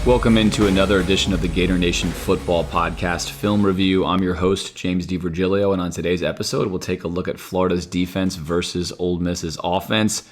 Welcome into another edition of the Gator Nation Football Podcast Film Review. I'm your host, James DiVirgilio, and on today's episode, we'll take a look at Florida's defense versus Ole Miss's offense.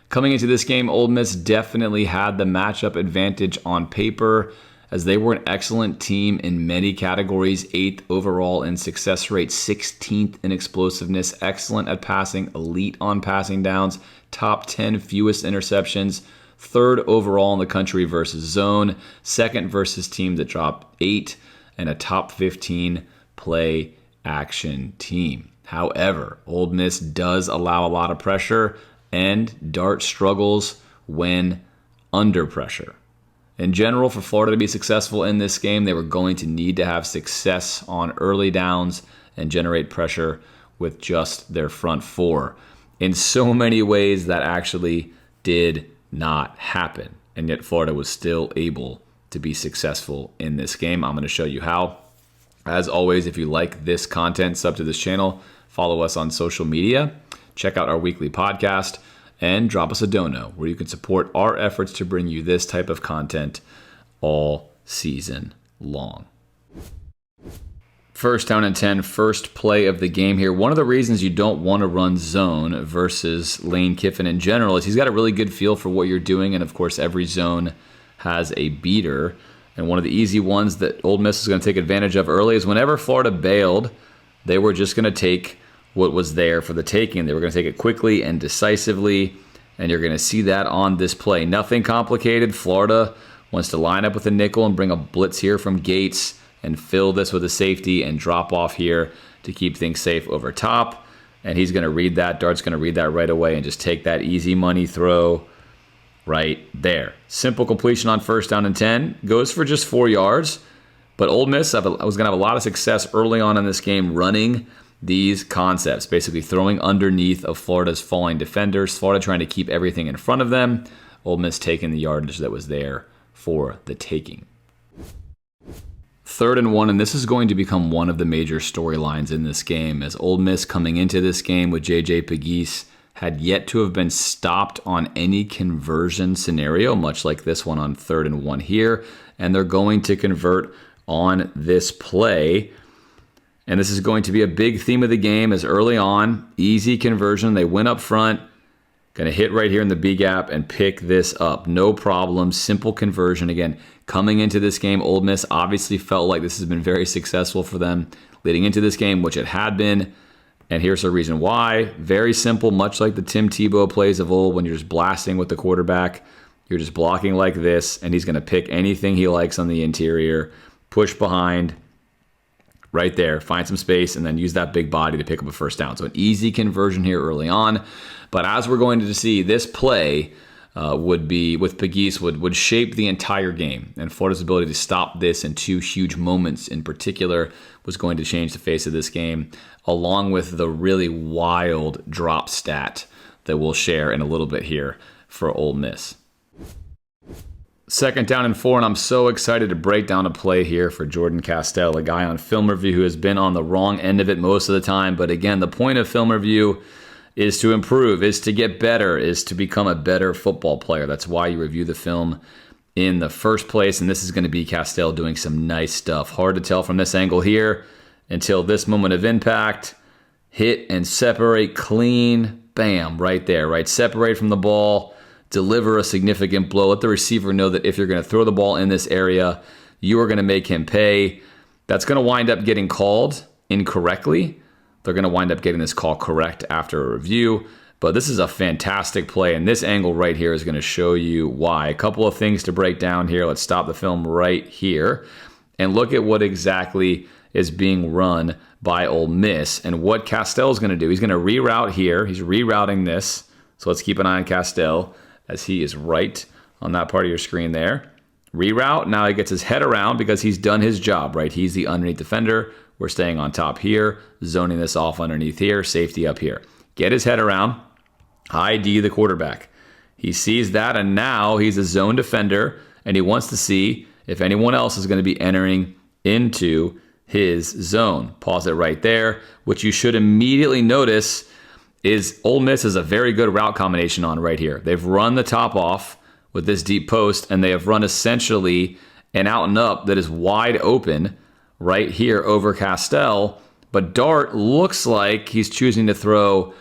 Coming into this game, Ole Miss definitely had the matchup advantage on paper, as they were an excellent team in many categories, 8th overall in success rate, 16th in explosiveness, excellent at passing, elite on passing downs, top 10 fewest interceptions, 3rd overall in the country versus zone, 2nd versus team that dropped 8, and a top 15 play action team. However, Ole Miss does allow a lot of pressure, and Dart struggles when under pressure. In general, for Florida to be successful in this game, they were going to need to have success on early downs and generate pressure with just their front four. In so many ways, that actually did not happen, and yet Florida was still able to be successful in this game. I'm going to show you how. As always, if you like this content, sub to this channel, follow us on social media, check out our weekly podcast, and drop us a dono where you can support our efforts to bring you this type of content all season long. First down and 10, first play of the game here. One of the reasons you don't want to run zone versus Lane Kiffin in general is he's got a really good feel for what you're doing, and of course every zone has a beater. And one of the easy ones that Ole Miss is going to take advantage of early is whenever Florida bailed, they were just going to take what was there for the taking. They were going to take it quickly and decisively, and you're going to see that on this play. Nothing complicated. Florida wants to line up with a nickel and bring a blitz here from Gates and fill this with a safety and drop off here to keep things safe over top. And he's going to read that. Dart's going to read that right away and just take that easy money throw right there. Simple completion on first down and 10. Goes for just 4 yards. But Ole Miss, I was going to have a lot of success early on in this game running these concepts, basically throwing underneath of Florida's falling defenders. Florida trying to keep everything in front of them. Ole Miss taking the yardage that was there for the taking. 3rd and 1, and this is going to become one of the major storylines in this game, as Ole Miss coming into this game with J.J. Pegues had yet to have been stopped on any conversion scenario, much like this one on 3rd and 1 here, and they're going to convert on this play. And this is going to be a big theme of the game, as early on, easy conversion. They went up front, going to hit right here in the B gap and pick this up. No problem, simple conversion. Again, coming into this game, Ole Miss obviously felt like this has been very successful for them leading into this game, which it had been. And here's the reason why. Very simple, much like the Tim Tebow plays of old when you're just blasting with the quarterback. You're just blocking like this, and he's going to pick anything he likes on the interior, push behind, right there, find some space, and then use that big body to pick up a first down. So an easy conversion here early on. But as we're going to see, this play would be, with Pegues, would shape the entire game. And Florida's ability to stop this in 2 huge moments in particular was going to change the face of this game, along with the really wild drop stat that we'll share in a little bit here for Ole Miss. 2nd down and 4, and I'm so excited to break down a play here for Jordan Castell, a guy on Film Review who has been on the wrong end of it most of the time. But again, the point of Film Review is to improve, is to get better, is to become a better football player. That's why you review the film in the first place, and this is going to be Castell doing some nice stuff. Hard to tell from this angle here until this moment of impact. Hit and separate clean, bam, right there, right? Separate from the ball, deliver a significant blow. Let the receiver know that if you're going to throw the ball in this area, you are going to make him pay. That's going to wind up getting called incorrectly. They're going to wind up getting this call correct after a review. But this is a fantastic play, and this angle right here is going to show you why. A couple of things to break down here. Let's stop the film right here and look at what exactly is being run by Ole Miss and what Castell is going to do. He's going to reroute here. He's rerouting this. So let's keep an eye on Castell, as he is right on that part of your screen there. Reroute. Now he gets his head around because he's done his job, right? He's the underneath defender. We're staying on top here, zoning this off underneath here, safety up here. Get his head around, ID the quarterback. He sees that, and now he's a zone defender, and he wants to see if anyone else is going to be entering into his zone. Pause it right there. What you should immediately notice is Ole Miss has a very good route combination on right here. They've run the top off with this deep post, and they have run essentially and out and up that is wide open right here over Castell. But Dart looks like he's choosing to throw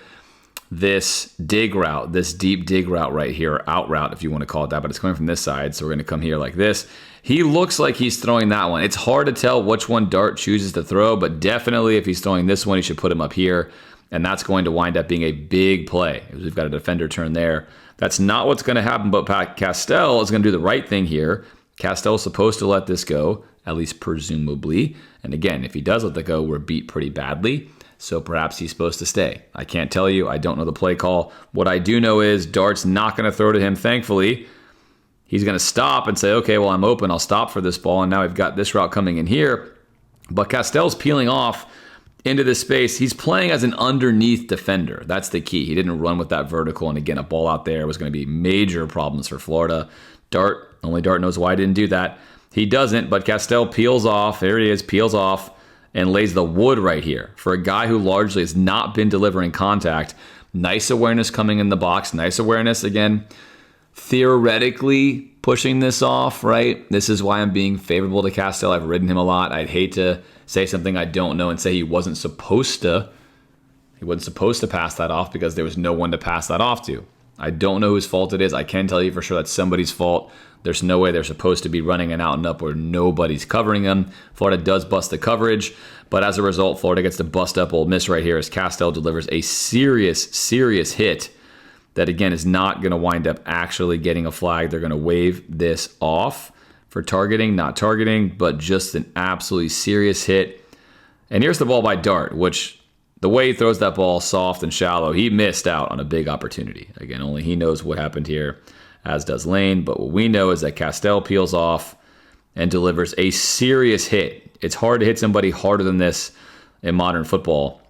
this dig route, this deep dig route right here, or out route if you want to call it that, but it's coming from this side, so we're going to come here like this. He looks like he's throwing that one. It's hard to tell which one Dart chooses to throw, but definitely if he's throwing this one, he should put him up here, and that's going to wind up being a big play. We've got a defender turn there. That's not what's going to happen, but Castell is going to do the right thing here. Castell is supposed to let this go, at least presumably, and again, if he does let that go, we're beat pretty badly. So perhaps he's supposed to stay. I can't tell you. I don't know the play call. What I do know is Dart's not going to throw to him, thankfully. He's going to stop and say, okay, well, I'm open. I'll stop for this ball. And now we've got this route coming in here. But Castell's peeling off into this space. He's playing as an underneath defender. That's the key. He didn't run with that vertical. And again, a ball out there was going to be major problems for Florida. Only Dart knows why I didn't do that. He doesn't, but Castell peels off. There he is, peels off. And lays the wood right here for a guy who largely has not been delivering contact. Nice awareness coming in the box. Nice awareness, again, theoretically pushing this off, right? This is why I'm being favorable to Castell. I've ridden him a lot. I'd hate to say something I don't know and say he wasn't supposed to pass that off because there was no one to pass that off to. I don't know whose fault it is. I can tell you for sure that's somebody's fault. There's no way they're supposed to be running an out and up where nobody's covering them. Florida does bust the coverage, but as a result, Florida gets to bust up Ole Miss right here as Castell delivers a serious hit that, again, is not going to wind up actually getting a flag. They're going to wave this off for targeting, not targeting, but just an absolutely serious hit. And here's the ball by Dart, which the way he throws that ball soft and shallow, he missed out on a big opportunity. Again, only he knows what happened here, as does Lane. But what we know is that Castell peels off and delivers a serious hit. It's hard to hit somebody harder than this in modern football.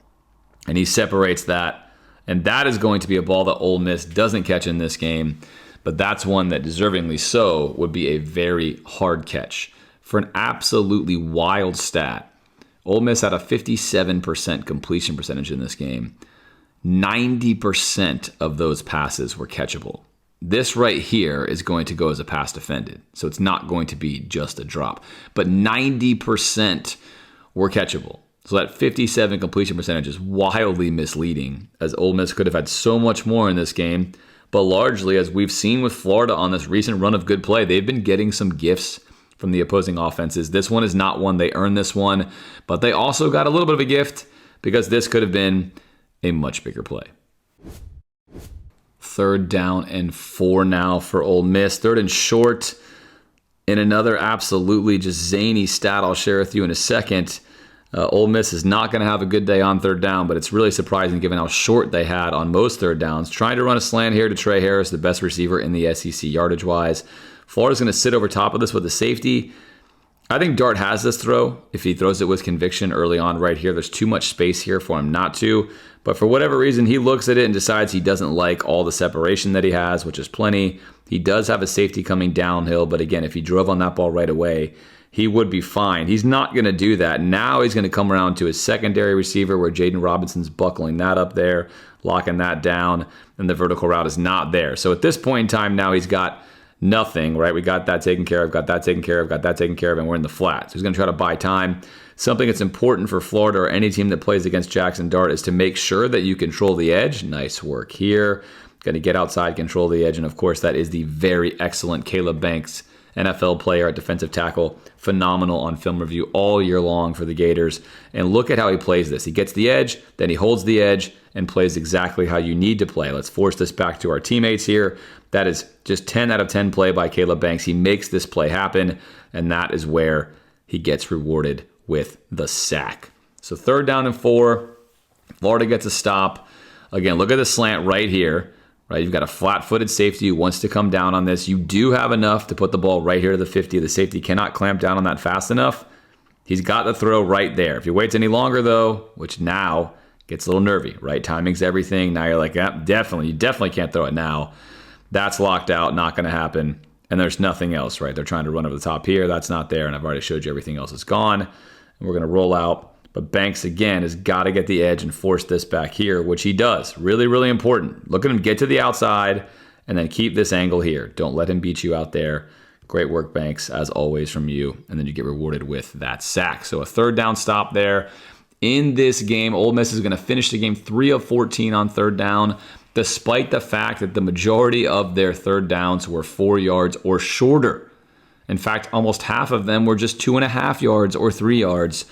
And he separates that. And that is going to be a ball that Ole Miss doesn't catch in this game. But that's one that deservingly so would be a very hard catch. For an absolutely wild stat, Ole Miss had a 57% completion percentage in this game. 90% of those passes were catchable. This right here is going to go as a pass defended. So it's not going to be just a drop. But 90% were catchable. So that 57 completion percentage is wildly misleading, as Ole Miss could have had so much more in this game. But largely, as we've seen with Florida on this recent run of good play, they've been getting some gifts from the opposing offenses. This one is not one. They earned this one. But they also got a little bit of a gift because this could have been a much bigger play. 3rd down and 4 now for Ole Miss. 3rd and short. In another absolutely just zany stat I'll share with you in a second. Ole Miss is not going to have a good day on 3rd down, but it's really surprising given how short they had on most 3rd downs. Trying to run a slant here to Trey Harris, the best receiver in the SEC yardage-wise. Florida's going to sit over top of this with a safety. I think Dart has this throw if he throws it with conviction early on right here. There's too much space here for him not to. But for whatever reason, he looks at it and decides he doesn't like all the separation that he has, which is plenty. He does have a safety coming downhill, but again, if he drove on that ball right away, he would be fine. He's not going to do that. Now he's going to come around to his secondary receiver where Jaden Robinson's buckling that up there, locking that down, and the vertical route is not there. So at this point in time now he's got nothing, right? We got that taken care of, got that taken care of, got that taken care of, and we're in the flat. So he's going to try to buy time. Something that's important for Florida or any team that plays against Jackson Dart is to make sure that you control the edge. Nice work here. Going to get outside, control the edge, and of course that is the very excellent Caleb Banks, NFL player at defensive tackle. Phenomenal on film review all year long for the Gators. And look at how he plays this. He gets the edge, then he holds the edge, and plays exactly how you need to play. Let's force this back to our teammates here. That is just 10 out of 10 play by Caleb Banks. He makes this play happen, and that is where he gets rewarded with the sack. So 3rd down and 4. Florida gets a stop. Again, look at the slant right here. Right, you've got a flat-footed safety who wants to come down on this. You do have enough to put the ball right here to the 50. The safety cannot clamp down on that fast enough. He's got the throw right there. If he waits any longer, though, which now gets a little nervy, right? Timing's everything. Now you're like, yeah, definitely. You definitely can't throw it now. That's locked out, not going to happen. And there's nothing else, right? They're trying to run over the top here. That's not there, and I've already showed you everything else is gone. And we're going to roll out. But Banks, again, has got to get the edge and force this back here, which he does. Really, really important. Look at him get to the outside and then keep this angle here. Don't let him beat you out there. Great work, Banks, as always, from you. And then you get rewarded with that sack. So a third down stop there. In this game, Ole Miss is going to finish the game 3 of 14 on third down, despite the fact that the majority of their third downs were 4 yards or shorter. In fact, almost half of them were just 2.5 yards or 3 yards,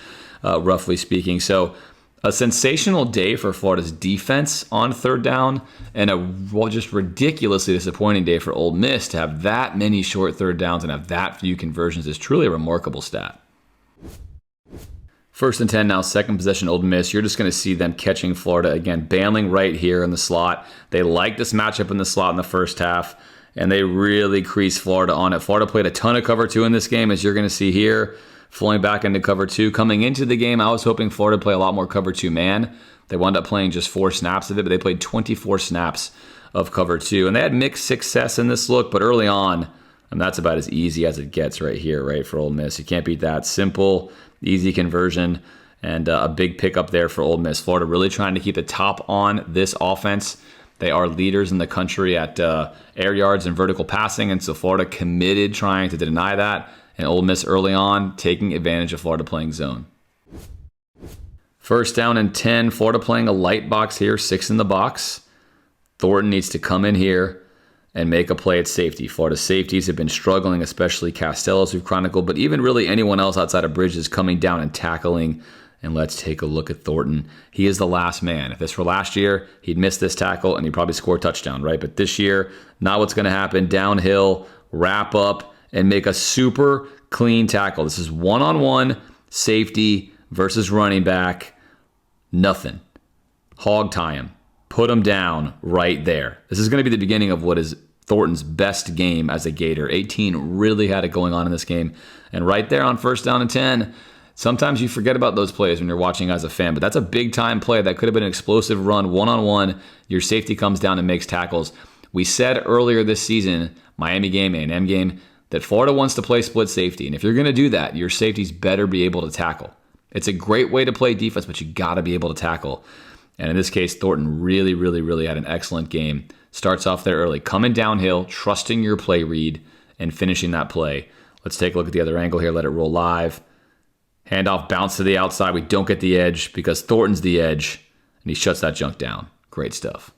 roughly speaking. So a sensational day for Florida's defense on third down, and a just ridiculously disappointing day for Ole Miss to have that many short third downs and have that few conversions is truly a remarkable stat. First and 10 now, second possession, Ole Miss. You're just going to see them catching Florida again, bailing right here in the slot. They like this matchup in the slot in the first half, and they really crease Florida on it. Florida played a ton of cover 2 in this game, as you're going to see here, flowing back into cover 2. Coming into the game, I was hoping Florida would play a lot more cover 2 man. They wound up playing just 4 snaps of it, but they played 24 snaps of cover 2. And they had mixed success in this look, but early on, and that's about as easy as it gets right here, right, for Ole Miss. You can't beat that. Simple, easy conversion, and a big pickup there for Ole Miss. Florida really trying to keep the top on this offense. They are leaders in the country at air yards and vertical passing, and so Florida committed trying to deny that, and Ole Miss early on taking advantage of Florida playing zone. First down and 10, Florida playing a light box here, 6 in the box. Thornton needs to come in here and make a play at safety. Florida's safeties have been struggling, especially Castell, as we've chronicled, but even really anyone else outside of Bridges coming down and tackling. And let's take a look at Thornton. He is the last man. If this were last year, he'd miss this tackle and he'd probably score a touchdown, right? But this year, not what's going to happen. Downhill, wrap up, and make a super clean tackle. This is one-on-one safety versus running back. Nothing. Hog tie him. Put him down right there. This is going to be the beginning of what is Thornton's best game as a Gator. 18 really had it going on in this game. And right there on first down and 10, sometimes you forget about those plays when you're watching as a fan, but that's a big-time play. That could have been an explosive run, one-on-one. Your safety comes down and makes tackles. We said earlier this season, Miami game, A&M game, that Florida wants to play split safety. And if you're going to do that, your safeties better be able to tackle. It's a great way to play defense, but you got to be able to tackle. And in this case, Thornton really had an excellent game. Starts off there early, coming downhill, trusting your play read, and finishing that play. Let's take a look at the other angle here. Let it roll live. Handoff, bounce to the outside. We don't get the edge because Thornton's the edge, and he shuts that junk down. Great stuff.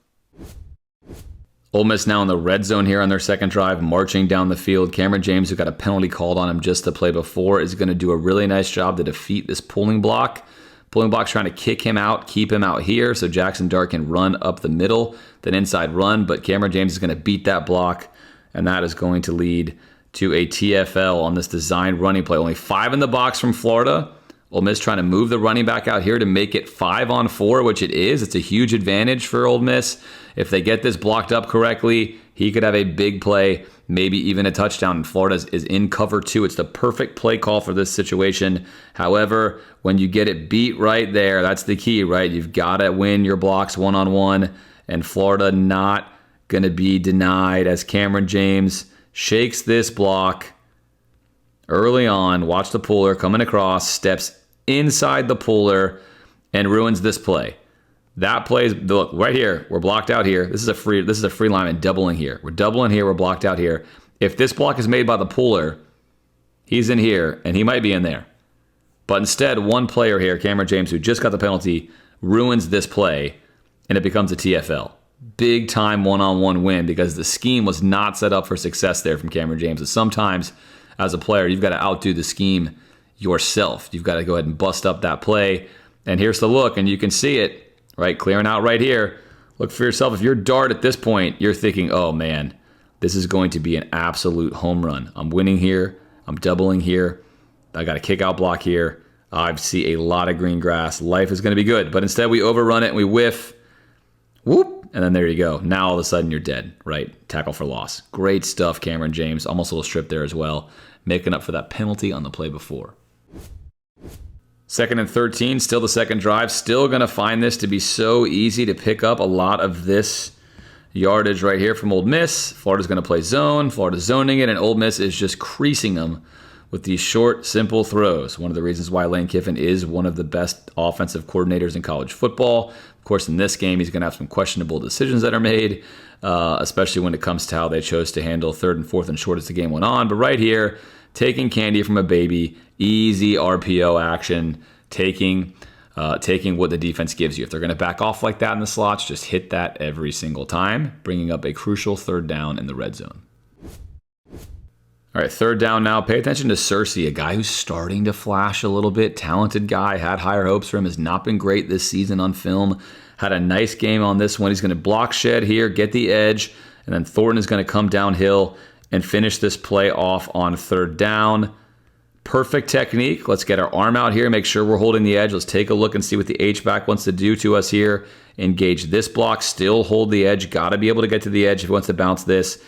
Ole Miss now in the red zone here on their second drive, marching down the field. Cameron James, who got a penalty called on him just the play before, is going to do a really nice job to defeat this pulling block. Pulling block's trying to kick him out, keep him out here, so Jackson Dart can run up the middle, then inside run, but Cameron James is going to beat that block, and that is going to lead to a TFL on this designed running play. Only 5 in the box from Florida. Ole Miss trying to move the running back out here to make it 5-on-4, which it is. It's a huge advantage for Ole Miss. If they get this blocked up correctly, he could have a big play, maybe even a touchdown. And Florida is in cover 2. It's the perfect play call for this situation. However, when you get it beat right there, that's the key, right? You've got to win your blocks one-on-one, and Florida not going to be denied as Cameron James shakes this block early on. Watch the puller coming across, steps inside the puller, and ruins this play. That plays, look, right here, we're blocked out here. This is a free lineman doubling here. We're doubling here, we're blocked out here. If this block is made by the puller, he's in here, and he might be in there. But instead, one player here, Cameron James, who just got the penalty, ruins this play, and it becomes a TFL. Big time one-on-one win because the scheme was not set up for success there from Cameron James. And sometimes, as a player, you've got to outdo the scheme yourself. You've got to go ahead and bust up that play. And here's the look, and you can see it. Right, clearing out right here. Look for yourself. If you're Dart at this point, you're thinking, oh man, this is going to be an absolute home run. I'm winning here. I'm doubling here. I got a kick out block here. I see a lot of green grass. Life is going to be good. But instead we overrun it and we whiff. Whoop. And then there you go. Now all of a sudden you're dead, right? Tackle for loss. Great stuff, Cameron James. Almost a little strip there as well. Making up for that penalty on the play before. Second and 13, still the second drive. Still going to find this to be so easy to pick up a lot of this yardage right here from Ole Miss. Florida's going to play zone. Florida's zoning it, and Ole Miss is just creasing them with these short, simple throws. One of the reasons why Lane Kiffin is one of the best offensive coordinators in college football. Of course, in this game, he's going to have some questionable decisions that are made, especially when it comes to how they chose to handle 3rd and 4th and short as the game went on. But right here, taking candy from a baby, easy RPO action, taking what the defense gives you. If they're going to back off like that in the slots, just hit that every single time, bringing up a crucial 3rd down in the red zone. All right, 3rd down now. Pay attention to Cersei, a guy who's starting to flash a little bit. Talented guy, had higher hopes for him, has not been great this season on film. Had a nice game on this one. He's going to block shed here, get the edge, and then Thornton is going to come downhill and finish this play off on 3rd down. Perfect technique. Let's get our arm out here, make sure we're holding the edge. Let's take a look and see what the H-back wants to do to us here. Engage this block, still hold the edge. Got to be able to get to the edge if he wants to bounce this.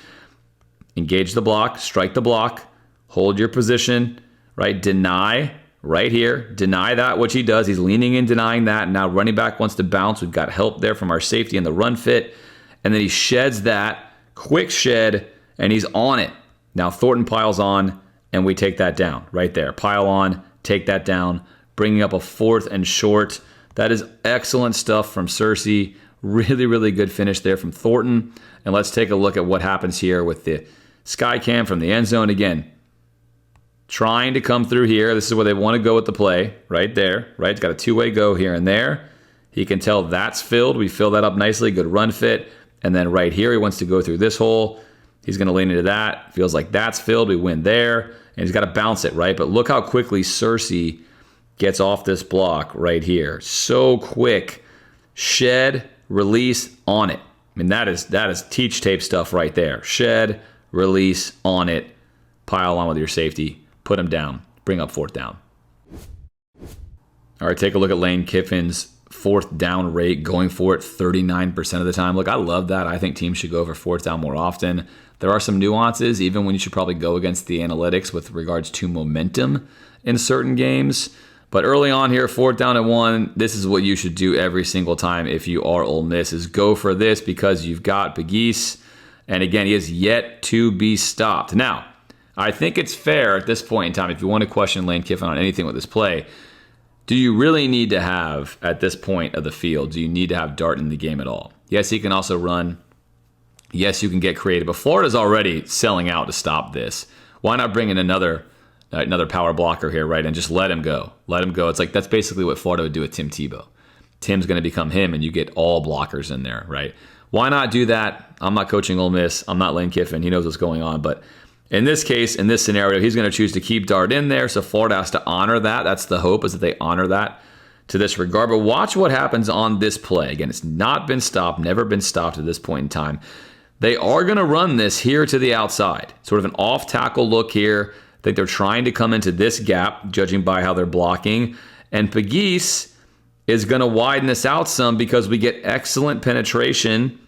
Engage the block, strike the block, hold your position, right? Deny right here. Deny that, which he does. He's leaning in, denying that. Now running back wants to bounce. We've got help there from our safety in the run fit. And then he sheds that, quick shed, and he's on it. Now Thornton piles on, and we take that down right there. Pile on, take that down, bringing up a 4th and short. That is excellent stuff from Cersei. Really, really good finish there from Thornton. And let's take a look at what happens here with the sky cam from the end zone again. Trying to come through here. This is where they want to go with the play. Right there. Right? It's got a 2-way go here and there. He can tell that's filled. We fill that up nicely. Good run fit. And then right here, he wants to go through this hole. He's going to lean into that. Feels like that's filled. We win there. And he's got to bounce it, right? But look how quickly Cersei gets off this block right here. So quick. Shed, release, on it. I mean, that is teach tape stuff right there. Shed, release, on it, pile on with your safety, put him down, bring up 4th down. All right, take a look at Lane Kiffin's 4th down rate, going for it 39% of the time. Look, I love that. I think teams should go for 4th down more often. There are some nuances, even when you should probably go against the analytics with regards to momentum in certain games. But early on here, 4th down and 1, this is what you should do every single time if you are Ole Miss, is go for this because you've got Pegues. And again, he is yet to be stopped. Now, I think it's fair at this point in time, if you want to question Lane Kiffin on anything with this play, do you really need to have, at this point of the field, do you need to have Dart in the game at all? Yes, he can also run. Yes, you can get creative. But Florida's already selling out to stop this. Why not bring in another power blocker here, right, and just let him go? Let him go. It's like that's basically what Florida would do with Tim Tebow. Tim's going to become him, and you get all blockers in there, right? Why not do that? I'm not coaching Ole Miss. I'm not Lane Kiffin. He knows what's going on. But in this case, in this scenario, he's going to choose to keep Dart in there, so Florida has to honor that. That's the hope, is that they honor that to this regard. But watch what happens on this play. Again, it's not been stopped, never been stopped at this point in time. They are going to run this here to the outside. Sort of an off-tackle look here. I think they're trying to come into this gap, judging by how they're blocking. And Pegues is going to widen this out some because we get excellent penetration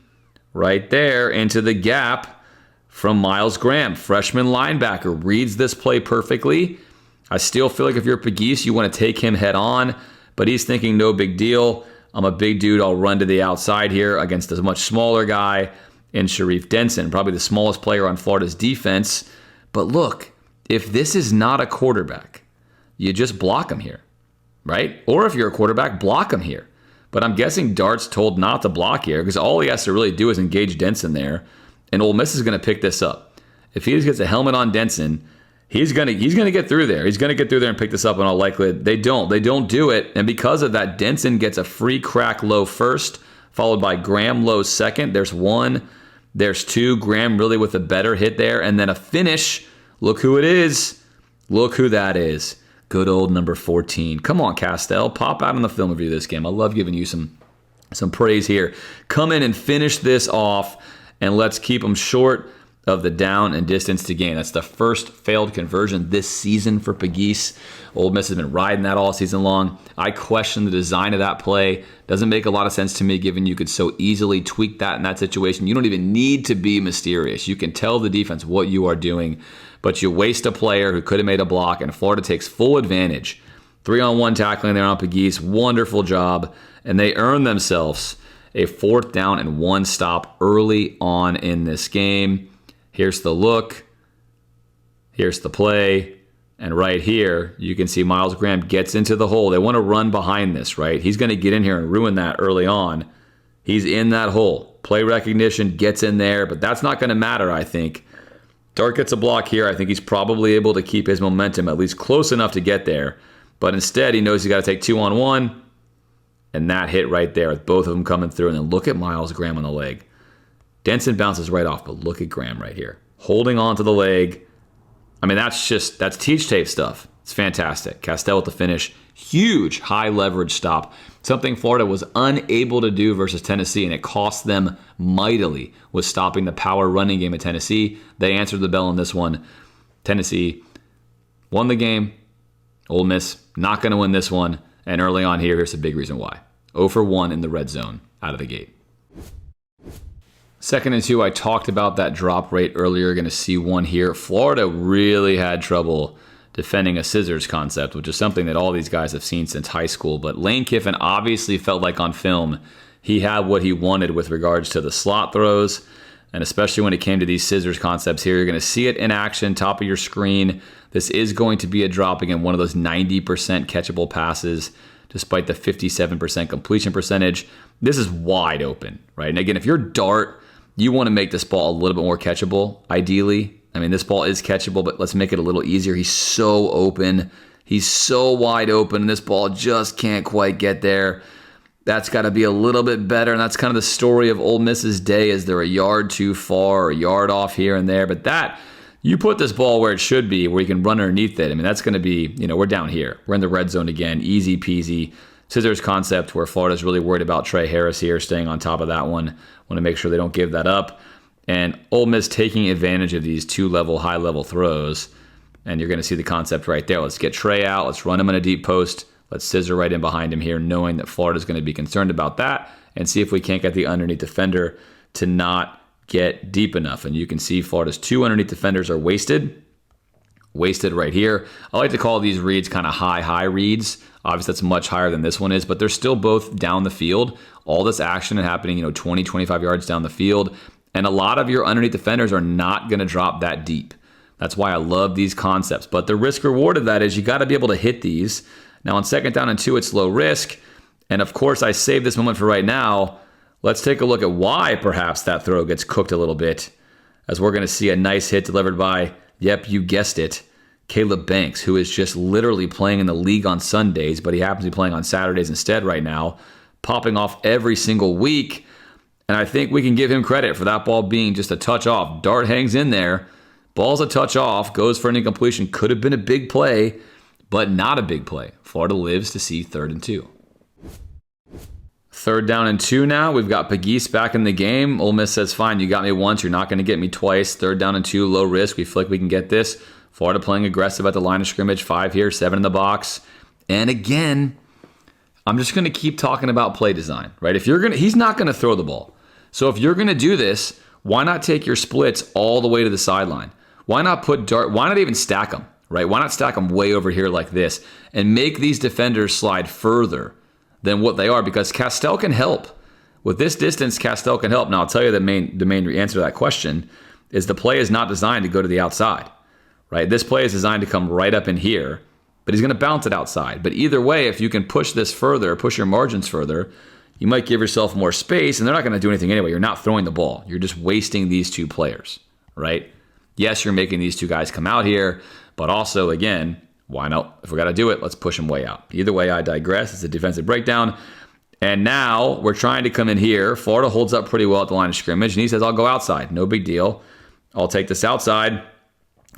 right there into the gap from Miles Graham. Freshman linebacker reads this play perfectly. I still feel like if you're Pegues, you want to take him head on, but he's thinking no big deal. I'm a big dude. I'll run to the outside here against a much smaller guy in Sharif Denson, probably the smallest player on Florida's defense. But look, if this is not a quarterback, you just block him here, right? Or if you're a quarterback, block him here. But I'm guessing Dart's told not to block here because all he has to really do is engage Denson there, and Ole Miss is going to pick this up. If he just gets a helmet on Denson, he's going to get through there. He's going to get through there and pick this up in all likelihood. They don't do it, and because of that, Denson gets a free crack low first, followed by Graham low second. There's one. There's two. Graham really with a better hit there, and then a finish. Look who it is. Look who that is. Good old number 14. Come on, Castell. Pop out on the film review of this game. I love giving you some praise here. Come in and finish this off, and let's keep them short of the down and distance to gain. That's the first failed conversion this season for Pegues. Ole Miss has been riding that all season long. I question the design of that play. Doesn't make a lot of sense to me, given you could so easily tweak that in that situation. You don't even need to be mysterious. You can tell the defense what you are doing, but you waste a player who could have made a block, and Florida takes full advantage. 3-on-1 tackling there on Pegues. Wonderful job, and they earn themselves a 4th down and 1 stop early on in this game. Here's the look. Here's the play. And right here, you can see Miles Graham gets into the hole. They want to run behind this, right? He's going to get in here and ruin that early on. He's in that hole. Play recognition gets in there, but that's not going to matter, I think. Dart gets a block here. I think he's probably able to keep his momentum at least close enough to get there. But instead, he knows he's got to take 2-on-1. And that hit right there with both of them coming through. And then look at Miles Graham on the leg. Denson bounces right off, but look at Graham right here. Holding on to the leg. I mean, that's teach tape stuff. It's fantastic. Castell with the finish. Huge high leverage stop. Something Florida was unable to do versus Tennessee, and it cost them mightily, was stopping the power running game of Tennessee. They answered the bell on this one. Tennessee won the game. Ole Miss not going to win this one. And early on here, here's the big reason why. 0 for 1 in the red zone out of the gate. 2nd and 2, I talked about that drop rate earlier. You're going to see one here. Florida really had trouble defending a scissors concept, which is something that all these guys have seen since high school. But Lane Kiffin obviously felt like on film he had what he wanted with regards to the slot throws, and especially when it came to these scissors concepts here. You're going to see it in action, top of your screen. This is going to be a drop, again, one of those 90% catchable passes, despite the 57% completion percentage. This is wide open, right? And again, if you're Dart, you want to make this ball a little bit more catchable, ideally. I mean, this ball is catchable, but let's make it a little easier. He's so open. He's so wide open, and this ball just can't quite get there. That's got to be a little bit better, and that's kind of the story of Ole Miss's day, is they're a yard too far or a yard off here and there. But that, you put this ball where it should be, where you can run underneath it. I mean, that's going to be, we're down here. We're in the red zone again. Easy peasy. Scissors concept where Florida's really worried about Trey Harris here, staying on top of that one. Want to make sure they don't give that up. And Ole Miss taking advantage of these two-level, high-level throws. And you're going to see the concept right there. Let's get Trey out. Let's run him in a deep post. Let's scissor right in behind him here, knowing that Florida's going to be concerned about that, and see if we can't get the underneath defender to not get deep enough. And you can see Florida's 2 underneath defenders are wasted right here. I like to call these reads kind of high reads. Obviously, that's much higher than this one is, but they're still both down the field. All this action happening, 20, 25 yards down the field. And a lot of your underneath defenders are not going to drop that deep. That's why I love these concepts. But the risk reward of that is you got to be able to hit these. Now, on 2nd down and 2, it's low risk. And of course, I saved this moment for right now. Let's take a look at why perhaps that throw gets cooked a little bit, as we're going to see a nice hit delivered by, yep, you guessed it, Caleb Banks, who is just literally playing in the league on Sundays, but he happens to be playing on Saturdays instead right now, popping off every single week. And I think we can give him credit for that ball being just a touch off. Dart hangs in there. Ball's a touch off. Goes for an incompletion. Could have been a big play, but not a big play. Florida lives to see 3rd and 2. 3rd down and 2 now. We've got Pegues back in the game. Ole Miss says, fine, you got me once. You're not going to get me twice. 3rd down and 2, low risk. We feel like we can get this. Florida playing aggressive at the line of scrimmage. 5 here, 7 in the box. And again, I'm just going to keep talking about play design, right? He's not going to throw the ball. So if you're going to do this, why not take your splits all the way to the sideline? Why not put Dart? Why not even stack them, right? Why not stack them way over here like this and make these defenders slide further than what they are? Because Castell can help. With this distance, Castell can help. Now, I'll tell you the main answer to that question is the play is not designed to go to the outside, right? This play is designed to come right up in here, but he's going to bounce it outside. But either way, if you can push this further, push your margins further, you might give yourself more space, and they're not going to do anything anyway. You're not throwing the ball. You're just wasting these 2 players, right? Yes, you're making these 2 guys come out here, but also, again, why not? If we got to do it, let's push them way out. Either way, I digress. It's a defensive breakdown. And now we're trying to come in here. Florida holds up pretty well at the line of scrimmage, and he says, I'll go outside. No big deal. I'll take this outside.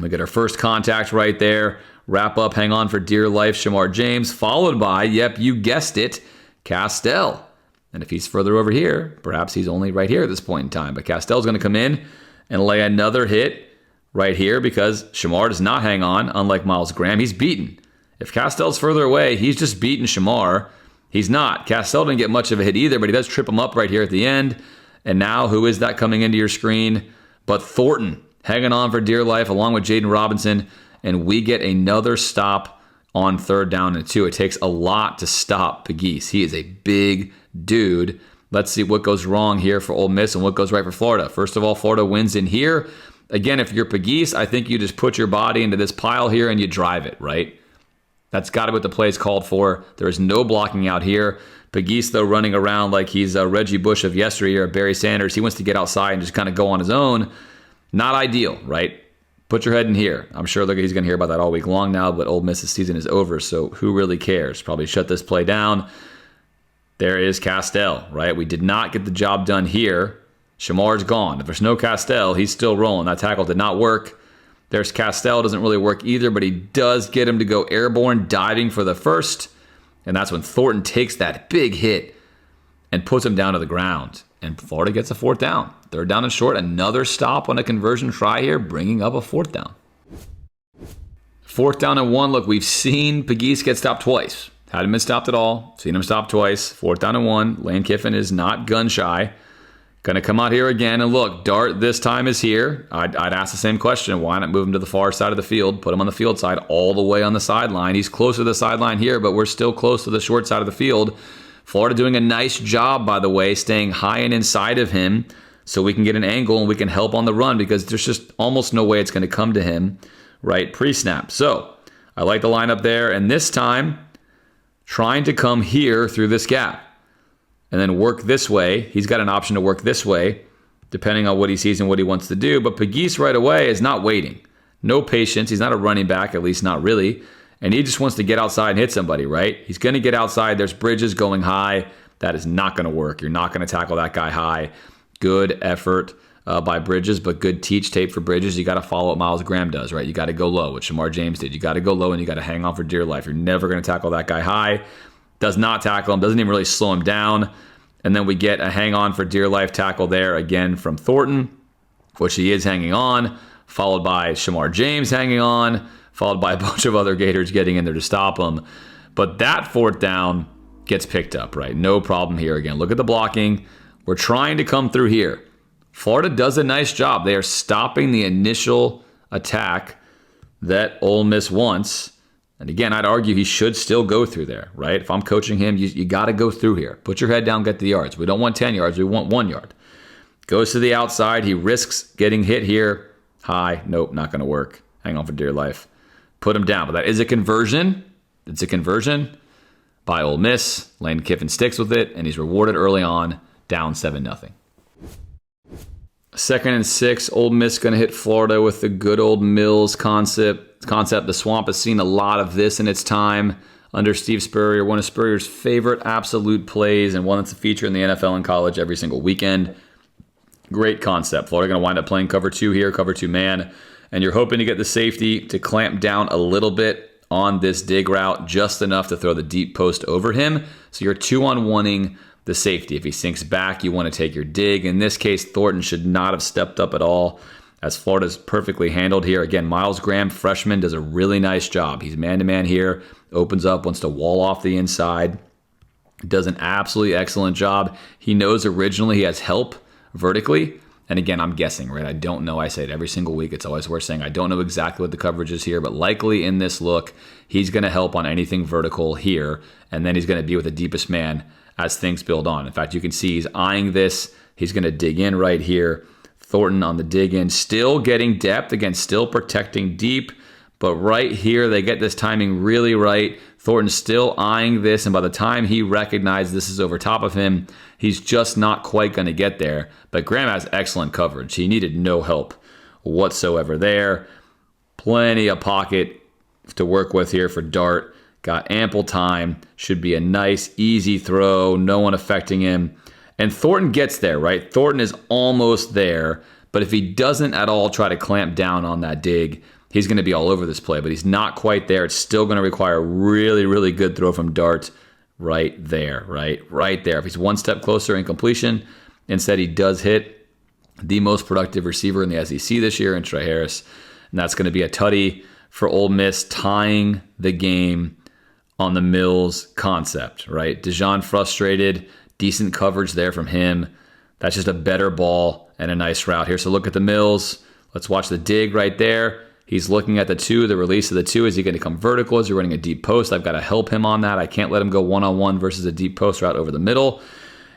We get our first contact right there. Wrap up, hang on for dear life, Shamar James, followed by, yep, you guessed it, Castell. And if he's further over here, perhaps he's only right here at this point in time. But Castell's going to come in and lay another hit right here because Shamar does not hang on, unlike Miles Graham. He's beaten. If Castell's further away, he's just beaten Shamar. He's not. Castell didn't get much of a hit either, but he does trip him up right here at the end. And now, who is that coming into your screen? But Thornton, hanging on for dear life, along with Jaden Robinson. And we get another stop on 3rd down and 2. It takes a lot to stop Pegues. He is a big dude. Let's see what goes wrong here for Ole Miss and what goes right for Florida. First of all, Florida wins in here. Again, if you're Pegues, I think you just put your body into this pile here and you drive it, right? That's got to be what the play's called for. There is no blocking out here. Pegues, though, running around like he's Reggie Bush of yesteryear, Barry Sanders. He wants to get outside and just kind of go on his own. Not ideal, right? Put your head in here. I'm sure he's going to hear about that all week long now, but Ole Miss's season is over, so who really cares? Probably shut this play down. There is Castell, right? We did not get the job done here. Shamar's gone. If there's no Castell, he's still rolling. That tackle did not work. There's Castell. Doesn't really work either, but he does get him to go airborne, diving for the first. And that's when Thornton takes that big hit and puts him down to the ground. And Florida gets a 4th down. 3rd down and short. Another stop on a conversion try here, bringing up a 4th down. 4th down and 1. Look, we've seen Pegues get stopped twice. Hadn't been stopped at all. Seen him stop twice. 4th down and 1. Lane Kiffin is not gun shy. Going to come out here again. And look, Dart this time is here. I'd ask the same question. Why not move him to the far side of the field? Put him on the field side all the way on the sideline. He's closer to the sideline here, but we're still close to the short side of the field. Florida doing a nice job, by the way, staying high and inside of him so we can get an angle and we can help on the run because there's just almost no way it's going to come to him right pre-snap. So I like the lineup there. And this time, trying to come here through this gap and then work this way. He's got an option to work this way depending on what he sees and what he wants to do. But Pegues right away is not waiting. No patience. He's not a running back, at least not really. And he just wants to get outside and hit somebody, right? He's going to get outside. There's Bridges going high. That is not going to work. You're not going to tackle that guy high. Good effort by Bridges, but good teach tape for Bridges. You got to follow what Miles Graham does, right? You got to go low, what Shamar James did. You got to go low and you got to hang on for dear life. You're never going to tackle that guy high. Does not tackle him. Doesn't even really slow him down. And then we get a hang on for dear life tackle there again from Thornton, which he is hanging on, followed by Shamar James hanging on, followed by a bunch of other Gators getting in there to stop him. But that 4th down gets picked up, right? No problem here again. Look at the blocking. We're trying to come through here. Florida does a nice job. They are stopping the initial attack that Ole Miss wants. And again, I'd argue he should still go through there, right? If I'm coaching him, you got to go through here. Put your head down, get the yards. We don't want 10 yards. We want 1 yard. Goes to the outside. He risks getting hit here. High. Nope, not going to work. Hang on for dear life. Put him down. But that is a conversion. It's a conversion by Ole Miss. Lane Kiffin sticks with it, and he's rewarded early on, down 7-0. 2nd and 6. Ole Miss going to hit Florida with the good old Mills concept. The Swamp has seen a lot of this in its time under Steve Spurrier. One of Spurrier's favorite absolute plays and one that's a feature in the NFL and college every single weekend. Great concept. Florida going to wind up playing cover 2 here, cover 2 man. And you're hoping to get the safety to clamp down a little bit on this dig route, just enough to throw the deep post over him. So you're 2-on-1ing the safety. If he sinks back, you want to take your dig. In this case, Thornton should not have stepped up at all, as Florida's perfectly handled here. Again, Miles Graham, freshman, does a really nice job. He's man-to-man here, opens up, wants to wall off the inside, does an absolutely excellent job. He knows originally he has help vertically. And again, I'm guessing, right? I don't know. I say it every single week. It's always worth saying I don't know exactly what the coverage is here, but likely in this look, he's going to help on anything vertical here, and then he's going to be with the deepest man as things build on. In fact, you can see he's eyeing this. He's going to dig in right here. Thornton on the dig in, still getting depth, again, still protecting deep, but right here, they get this timing really right. Thornton's still eyeing this, and by the time he recognizes this is over top of him, he's just not quite going to get there. But Graham has excellent coverage. He needed no help whatsoever there. Plenty of pocket to work with here for Dart. Got ample time. Should be a nice, easy throw. No one affecting him. And Thornton gets there, right? Thornton is almost there. But if he doesn't at all try to clamp down on that dig, he's going to be all over this play. But he's not quite there. It's still going to require a really, really good throw from Dart right there, right? Right there. If he's one step closer in completion, instead he does hit the most productive receiver in the SEC this year in Trey Harris. And that's going to be a tutty for Ole Miss, tying the game on the Mills concept, right? Dijon frustrated, decent coverage there from him. That's just a better ball and a nice route here. So look at the Mills. Let's watch the dig right there. He's looking at the 2, the release of the 2. Is he going to come vertical? Is he running a deep post? I've got to help him on that. I can't let him go one-on-one versus a deep post route over the middle.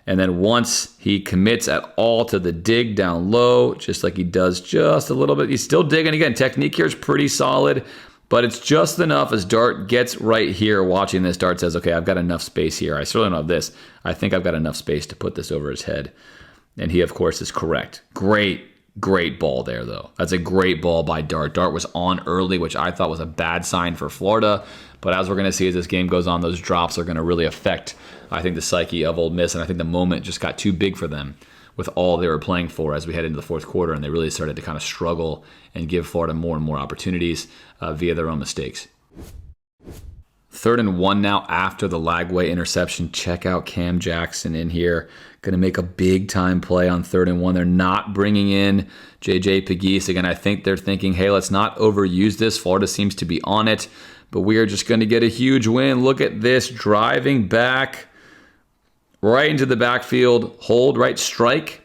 And then once he commits at all to the dig down low, just like he does just a little bit, he's still digging. Again, technique here is pretty solid, but it's just enough as Dart gets right here watching this. Dart says, okay, I've got enough space here. I certainly don't have this. I think I've got enough space to put this over his head. And he, of course, is correct. Great ball there, though. That's a great ball by Dart. Dart was on early, which I thought was a bad sign for Florida. But as we're going to see as this game goes on, those drops are going to really affect, I think, the psyche of Ole Miss. And I think the moment just got too big for them with all they were playing for as we head into the fourth quarter. And they really started to kind of struggle and give Florida more and more opportunities via their own mistakes. 3rd and 1 now after the Lagway interception. Check out Cam Jackson in here. Going to make a big-time play on 3rd and 1. They're not bringing in J.J. Pegues. Again, I think they're thinking, hey, let's not overuse this. Florida seems to be on it, but we are just going to get a huge win. Look at this, driving back right into the backfield. Hold, right, strike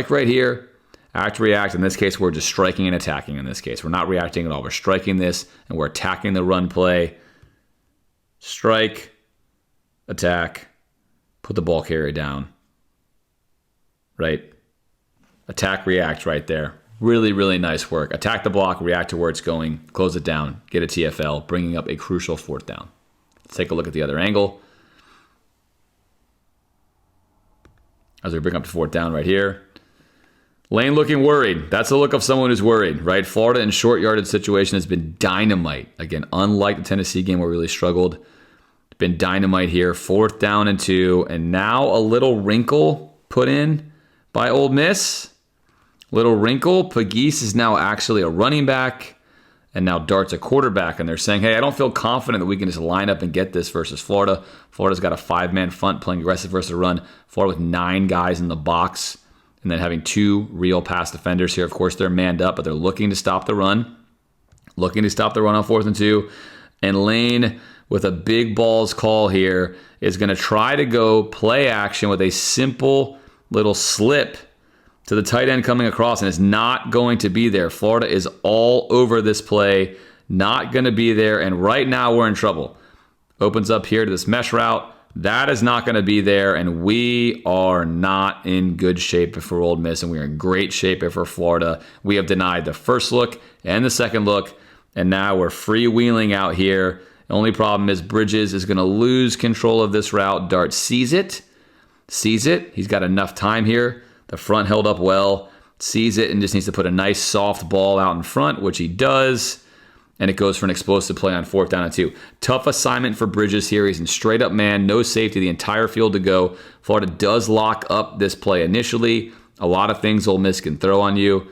right here. Act, react. In this case, we're just striking and attacking in this case. We're not reacting at all. We're striking this, and we're attacking the run play. Strike, attack, put the ball carrier down. Right? Attack, react right there. Really, really nice work. Attack the block, react to where it's going, close it down, get a TFL, bringing up a crucial 4th down. Let's take a look at the other angle. As we bring up the 4th down right here. Lane looking worried. That's the look of someone who's worried, right? Florida in short yardage situation has been dynamite. Again, unlike the Tennessee game where we really struggled. It's been dynamite here. 4th down and 2. And now a little wrinkle put in by Ole Miss. Little wrinkle. Pegues is now actually a running back. And now Dart's a quarterback. And they're saying, hey, I don't feel confident that we can just line up and get this versus Florida. Florida's got a 5-man front playing aggressive versus the run. Florida with 9 guys in the box. And then having 2 real pass defenders here. Of course, they're manned up, but they're looking to stop the run. Looking to stop the run on 4th and 2. And Lane, with a big balls call here, is going to try to go play action with a simple little slip to the tight end coming across, and it's not going to be there. Florida is all over this play. Not going to be there, and right now we're in trouble. Opens up here to this mesh route. That is not going to be there, and we are not in good shape for Ole Miss, and we are in great shape for Florida. We have denied the first look and the second look, and now we're freewheeling out here. The only problem is Bridges is going to lose control of this route. Dart sees it. He's got enough time here. The front held up well. Sees it and just needs to put a nice soft ball out in front, which he does. And it goes for an explosive play on 4th down and 2. Tough assignment for Bridges here. He's in straight up man, no safety, the entire field to go. Florida does lock up this play initially. A lot of things Ole Miss can throw on you.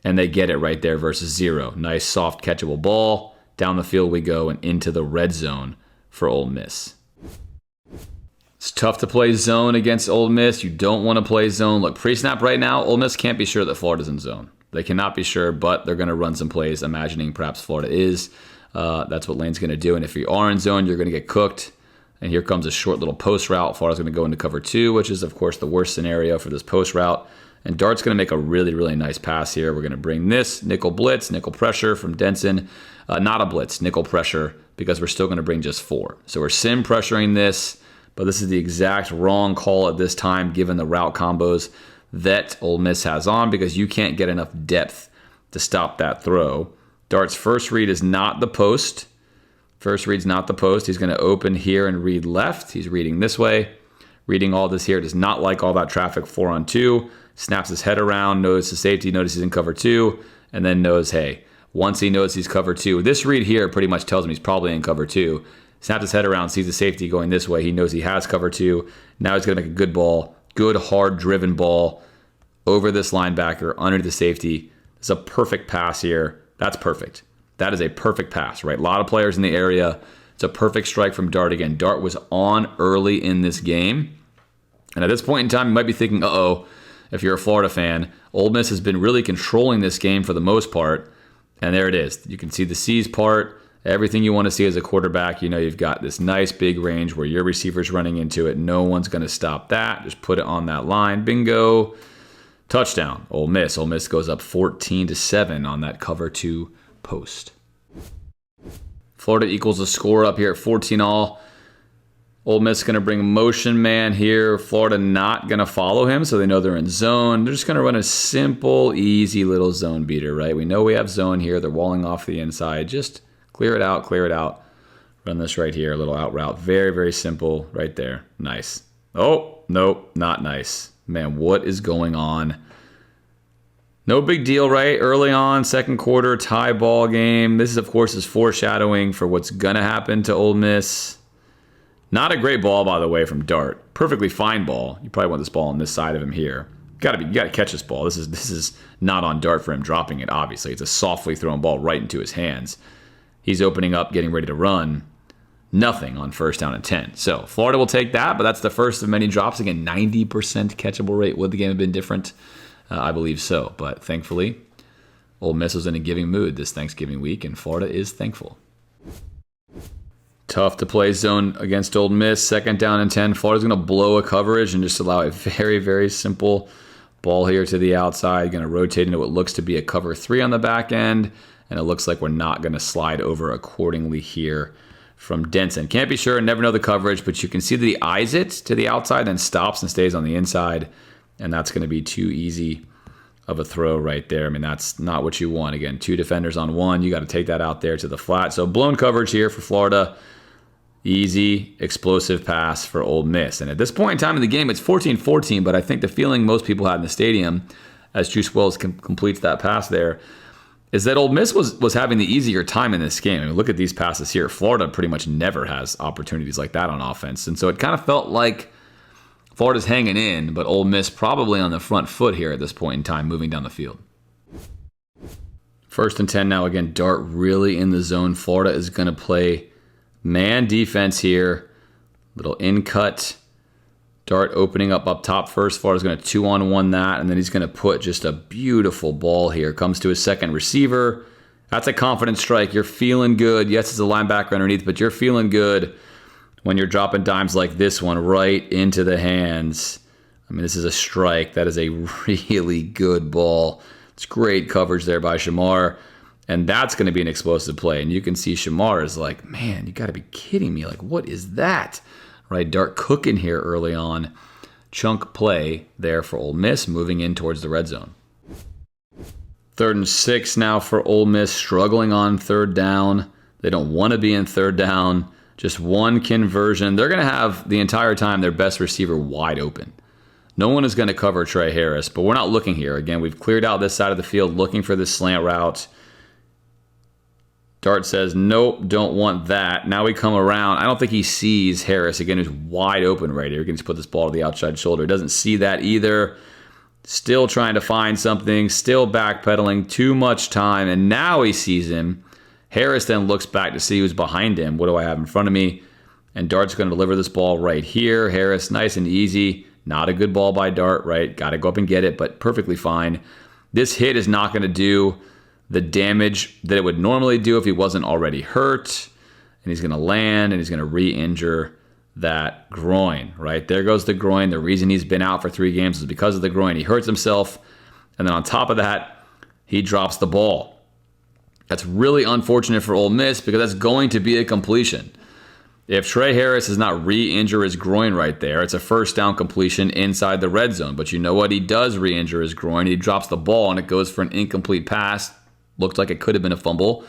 And they get it right there versus 0. Nice soft catchable ball. Down the field we go and into the red zone for Ole Miss. It's tough to play zone against Ole Miss. You don't want to play zone. Look, pre-snap right now, Ole Miss can't be sure that Florida's in zone. They cannot be sure, but they're going to run some plays, imagining perhaps Florida is. That's what Lane's going to do. And if you are in zone, you're going to get cooked. And here comes a short little post route. Florida's going to go into cover 2, which is, of course, the worst scenario for this post route. And Dart's going to make a really, really nice pass here. We're going to bring this nickel blitz, nickel pressure from Denson. Not a blitz, nickel pressure, because we're still going to bring just 4. So we're sim pressuring this. But this is the exact wrong call at this time, given the route combos that Ole Miss has on, because you can't get enough depth to stop that throw. Dart's first read is not the post. First read's not the post. He's going to open here and read left. He's reading this way. Reading all this here. Does not like all that traffic 4 on 2. Snaps his head around, knows the safety, notices he's in cover 2, and then knows, hey, once he knows he's cover 2. This read here pretty much tells him he's probably in cover 2. Snaps his head around, sees the safety going this way. He knows he has cover 2. Now he's going to make a good ball, good hard driven ball over this linebacker, under the safety. It's a perfect pass here. That's perfect. That is a perfect pass, right? A lot of players in the area. It's a perfect strike from Dart again. Dart was on early in this game. And at this point in time, you might be thinking, uh-oh, if you're a Florida fan, Ole Miss has been really controlling this game for the most part. And there it is. You can see the C's part. Everything you want to see as a quarterback, you know you've got this nice big range where your receiver's running into it. No one's going to stop that. Just put it on that line. Bingo. Touchdown. Ole Miss. Ole Miss goes up 14-7 on that cover 2 post. Florida equals the score up here at 14-all. Ole Miss going to bring motion man here. Florida not going to follow him, so they know they're in zone. They're just going to run a simple, easy little zone beater, right? We know we have zone here. They're walling off the inside. Just clear it out, clear it out. Run this right here, a little out route. Very, very simple right there. Nice. Oh, nope, not nice. Man, what is going on? No big deal, right? Early on, second quarter, tie ball game. This, of course, is foreshadowing for what's going to happen to Ole Miss. Not a great ball, by the way, from Dart. Perfectly fine ball. You probably want this ball on this side of him here. You gotta catch this ball. This is not on Dart for him dropping it, obviously. It's a softly thrown ball right into his hands. He's opening up, getting ready to run. Nothing on first down and 10. So Florida will take that, but that's the first of many drops. Again, 90% catchable rate. Would the game have been different? I believe so. But thankfully, Ole Miss was in a giving mood this Thanksgiving week, and Florida is thankful. Tough to play zone against Ole Miss. Second down and 10. Florida's going to blow a coverage and just allow a very, very simple ball here to the outside. Going to rotate into what looks to be a cover 3 on the back end, and it looks like we're not going to slide over accordingly here from Denson. Can't be sure, never know the coverage, but you can see that he eyes it to the outside, then stops and stays on the inside, and that's going to be too easy of a throw right there. I mean, that's not what you want. Again, 2 defenders on 1. You got to take that out there to the flat. So blown coverage here for Florida. Easy, explosive pass for Ole Miss. And at this point in time in the game, it's 14-14, but I think the feeling most people had in the stadium as Juice Wells completes that pass there is that Ole Miss was having the easier time in this game. I mean, look at these passes here. Florida pretty much never has opportunities like that on offense. And so it kind of felt like Florida's hanging in, but Ole Miss probably on the front foot here at this point in time, moving down the field. First and 10 now. Again, Dart really in the zone. Florida is going to play man defense here. Little in cut. Dart opening up top first. Florida's going to 2-on-1 that, and then he's going to put just a beautiful ball here. Comes to his second receiver. That's a confident strike. You're feeling good. Yes, it's a linebacker underneath, but you're feeling good when you're dropping dimes like this one right into the hands. I mean, this is a strike. That is a really good ball. It's great coverage there by Shamar. And that's going to be an explosive play. And you can see Shamar is like, man, you got to be kidding me. Like, what is that? Right, Dart cooking here early on. Chunk play there for Ole Miss, moving in towards the red zone. 3rd and 6 now for Ole Miss, struggling on 3rd down. They don't want to be in 3rd down. Just one conversion. They're going to have the entire time their best receiver wide open. No one is going to cover Trey Harris, but we're not looking here. Again, we've cleared out this side of the field looking for this slant route. Dart says, nope, don't want that. Now we come around. I don't think he sees Harris. Again, who's wide open right here. He can just put this ball to the outside shoulder. Doesn't see that either. Still trying to find something. Still backpedaling. Too much time. And now he sees him. Harris then looks back to see who's behind him. What do I have in front of me? And Dart's going to deliver this ball right here. Harris, nice and easy. Not a good ball by Dart, right? Got to go up and get it, but perfectly fine. This hit is not going to do the damage that it would normally do if he wasn't already hurt. And he's going to land and he's going to re-injure that groin, right? There goes the groin. The reason he's been out for 3 games is because of the groin. He hurts himself. And then on top of that, he drops the ball. That's really unfortunate for Ole Miss because that's going to be a completion. If Trey Harris does not re-injure his groin right there, it's a first down completion inside the red zone. But you know what? He does re-injure his groin. He drops the ball and it goes for an incomplete pass. Looked like it could have been a fumble.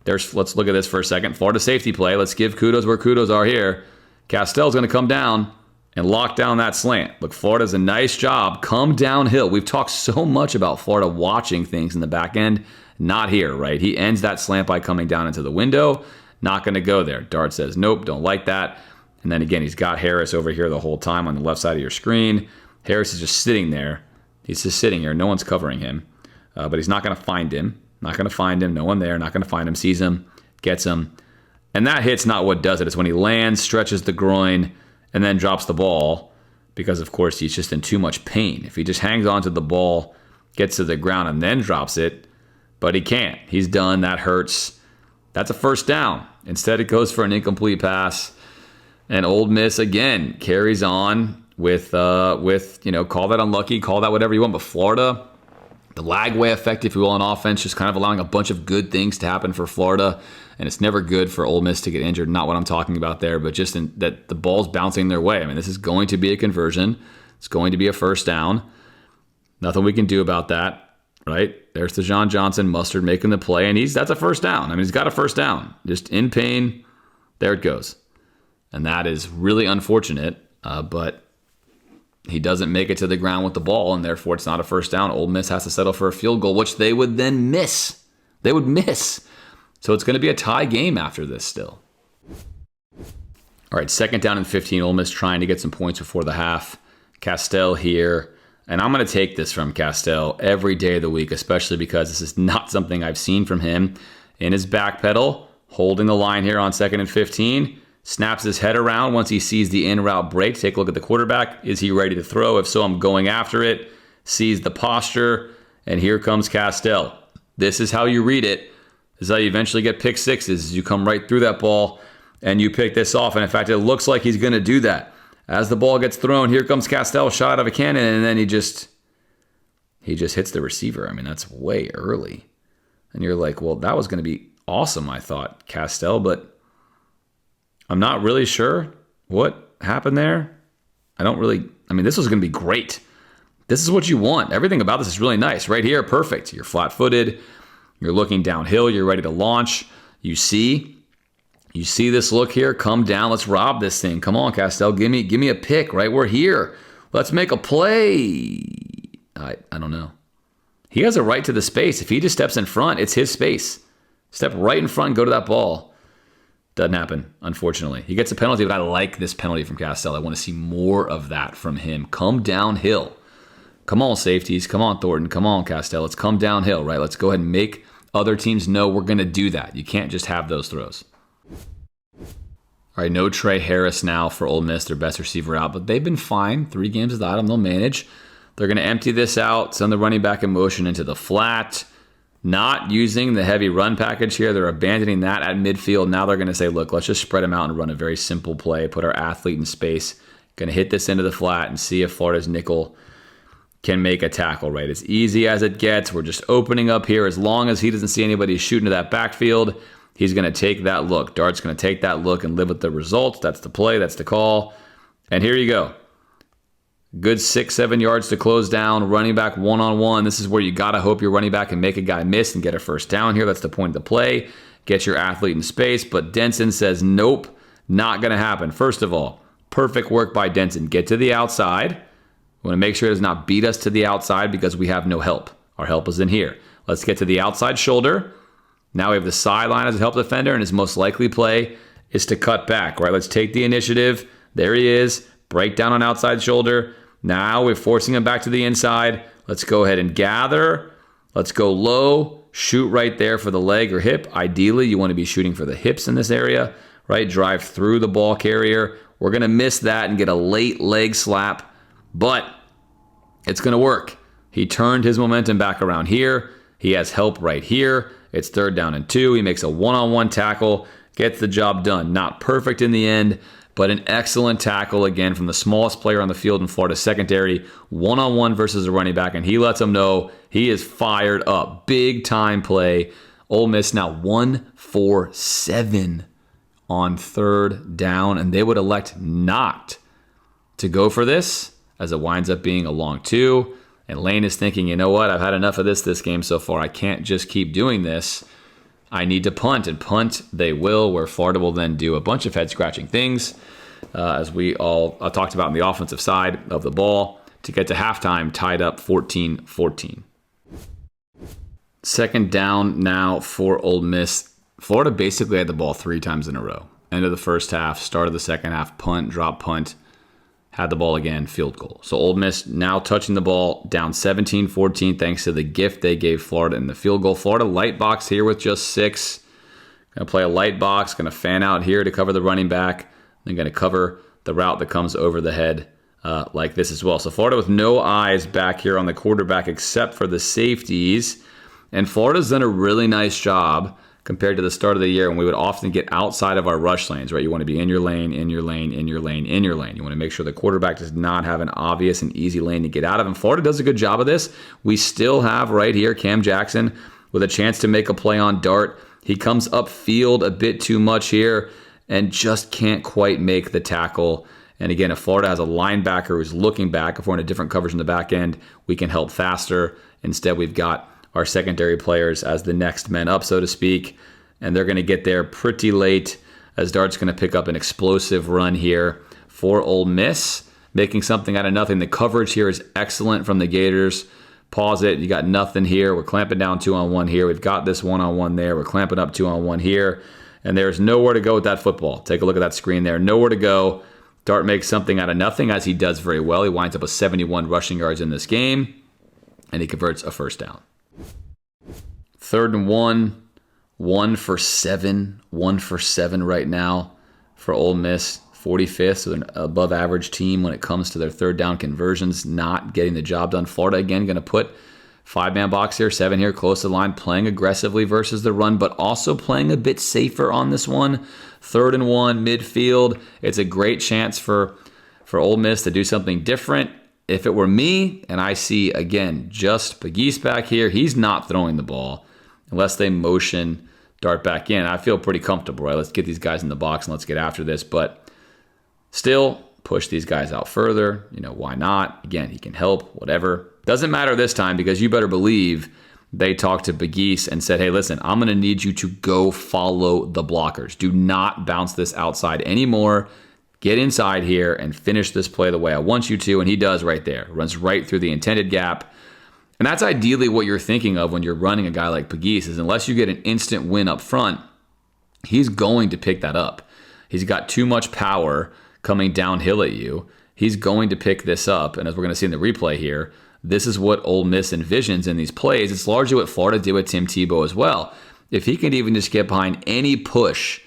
Let's look at this for a second. Florida safety play. Let's give kudos where kudos are here. Castell's going to come down and lock down that slant. Look, Florida's a nice job. Come downhill. We've talked so much about Florida watching things in the back end. Not here, right? He ends that slant by coming down into the window. Not going to go there. Dart says, nope, don't like that. And then again, he's got Harris over here the whole time on the left side of your screen. Harris is just sitting there. He's just sitting here. No one's covering him. But he's not going to find him. Not going to find him. No one there. Not going to find him. Sees him. Gets him. And that hit's not what does it. It's when he lands, stretches the groin, and then drops the ball because, of course, he's just in too much pain. If he just hangs onto the ball, gets to the ground, and then drops it, but he can't. He's done. That hurts. That's a first down. Instead, it goes for an incomplete pass. And Ole Miss, again, carries on with call that unlucky, call that whatever you want. But Florida the Lagway effect, if you will, on offense, just kind of allowing a bunch of good things to happen for Florida. And it's never good for Ole Miss to get injured. Not what I'm talking about there, but just that the ball's bouncing their way. I mean, this is going to be a conversion. It's going to be a first down. Nothing we can do about that, right? There's Dejon Johnson, Mustard making the play, and that's a first down. I mean, he's got a first down. Just in pain. There it goes. And that is really unfortunate, but he doesn't make it to the ground with the ball, and therefore it's not a first down. Ole Miss has to settle for a field goal, which they would then miss. They would miss. So it's going to be a tie game after this still. All right, 2nd down and 15. Ole Miss trying to get some points before the half. Castell here. And I'm going to take this from Castell every day of the week, especially because this is not something I've seen from him. In his back pedal, holding the line here on 2nd and 15. Snaps his head around once he sees the in-route break. Take a look at the quarterback. Is he ready to throw? If so, I'm going after it. Sees the posture. And here comes Castell. This is how you read it. This is how you eventually get pick sixes. You come right through that ball and you pick this off. And in fact, it looks like he's going to do that. As the ball gets thrown, here comes Castell, shot out of a cannon, and then he just hits the receiver. I mean, that's way early. And you're like, well, that was going to be awesome, I thought, Castell, but I'm not really sure what happened there. This was going to be great. This is what you want. Everything about this is really nice. Right here, perfect. You're flat-footed. You're looking downhill. You're ready to launch. You see this look here. Come down. Let's rob this thing. Come on, Castell. Give me a pick, right? We're here. Let's make a play. I don't know. He has a right to the space. If he just steps in front, it's his space. Step right in front and go to that ball. Doesn't happen, unfortunately. He gets a penalty, but I like this penalty from Castell. I want to see more of that from him. Come downhill. Come on, safeties. Come on, Thornton. Come on, Castell. Let's come downhill, right? Let's go ahead and make other teams know we're going to do that. You can't just have those throws. All right, no Trey Harris now for Ole Miss, their best receiver out, but they've been fine. 3 games without him, they'll manage. They're going to empty this out, send the running back in motion into the flat. Not using the heavy run package here. They're abandoning that at midfield. Now they're going to say, look, let's just spread him out and run a very simple play, put our athlete in space. Going to hit this into the flat and see if Florida's nickel can make a tackle, right? As easy as it gets. We're just opening up here. As long as he doesn't see anybody shooting to that backfield, he's going to take that look. Dart's going to take that look and live with the results. That's the play. That's the call. And here you go. Good 6-7 yards to close down. Running back one-on-one. This is where you got to hope your running back can make a guy miss and get a first down here. That's the point of the play. Get your athlete in space. But Denson says, nope, not going to happen. First of all, perfect work by Denson. Get to the outside. We want to make sure it does not beat us to the outside because we have no help. Our help is in here. Let's get to the outside shoulder. Now we have the sideline as a help defender, and his most likely play is to cut back, right? Let's take the initiative. There he is. Break down on outside shoulder. Now we're forcing him back to the inside. Let's go ahead and gather. Let's go low. Shoot right there for the leg or hip. Ideally, you want to be shooting for the hips in this area, right? Drive through the ball carrier. We're going to miss that and get a late leg slap, but it's going to work. He turned his momentum back around here. He has help right here. It's 3rd down and 2. He makes a one-on-one tackle, gets the job done. Not perfect in the end, but an excellent tackle, again, from the smallest player on the field in Florida secondary, one-on-one versus a running back, and he lets him know he is fired up. Big-time play. Ole Miss now 1-for-7 on 3rd down, and they would elect not to go for this, as it winds up being a long 2. And Lane is thinking, you know what, I've had enough of this game so far. I can't just keep doing this. I need to punt, and punt they will, where Florida will then do a bunch of head-scratching things, as we all talked about on the offensive side of the ball, to get to halftime tied up 14-14. 2nd down now for Ole Miss. Florida basically had the ball 3 times in a row. End of the first half, start of the second half, punt, drop, punt. Had the ball again, field goal. So Ole Miss now touching the ball, down 17-14 thanks to the gift they gave Florida in the field goal. Florida light box here with just 6. Going to play a light box, going to fan out here to cover the running back. Then going to cover the route that comes over the head like this as well. So Florida with no eyes back here on the quarterback except for the safeties. And Florida's done a really nice job compared to the start of the year when we would often get outside of our rush lanes, right? You want to be in your lane, in your lane, in your lane, in your lane. You want to make sure the quarterback does not have an obvious and easy lane to get out of. And Florida does a good job of this. We still have right here Cam Jackson with a chance to make a play on Dart. He comes upfield a bit too much here and just can't quite make the tackle. And again, if Florida has a linebacker who's looking back, if we're in a different coverage in the back end, we can help faster. Instead, we've got our secondary players as the next men up, so to speak. And they're going to get there pretty late as Dart's going to pick up an explosive run here for Ole Miss, making something out of nothing. The coverage here is excellent from the Gators. Pause it. You got nothing here. We're clamping down 2-on-1 here. We've got this 1-on-1 there. We're clamping up 2-on-1 here. And there's nowhere to go with that football. Take a look at that screen there. Nowhere to go. Dart makes something out of nothing, as he does very well. He winds up with 71 rushing yards in this game, and he converts a first down. 3rd and 1, 1 for 7, 1 for 7 right now for Ole Miss. 45th, so an above average team when it comes to their 3rd down conversions, not getting the job done. Florida, again, going to put 5-man box here, 7 here, close to the line, playing aggressively versus the run, but also playing a bit safer on this one. 3rd and 1, midfield. It's a great chance for Ole Miss to do something different. If it were me, and I see, again, just Pegues back here, he's not throwing the ball unless they motion Dart back in. I feel pretty comfortable, right? Let's get these guys in the box and let's get after this. But still, push these guys out further. Why not? Again, he can help, whatever. Doesn't matter this time because you better believe they talked to Pegues and said, hey, listen, I'm going to need you to go follow the blockers. Do not bounce this outside anymore. Get inside here and finish this play the way I want you to. And he does right there. Runs right through the intended gap. And that's ideally what you're thinking of when you're running a guy like Pegues, is unless you get an instant win up front, he's going to pick that up. He's got too much power coming downhill at you. He's going to pick this up. And as we're going to see in the replay here, this is what Ole Miss envisions in these plays. It's largely what Florida did with Tim Tebow as well. If he can even just get behind any push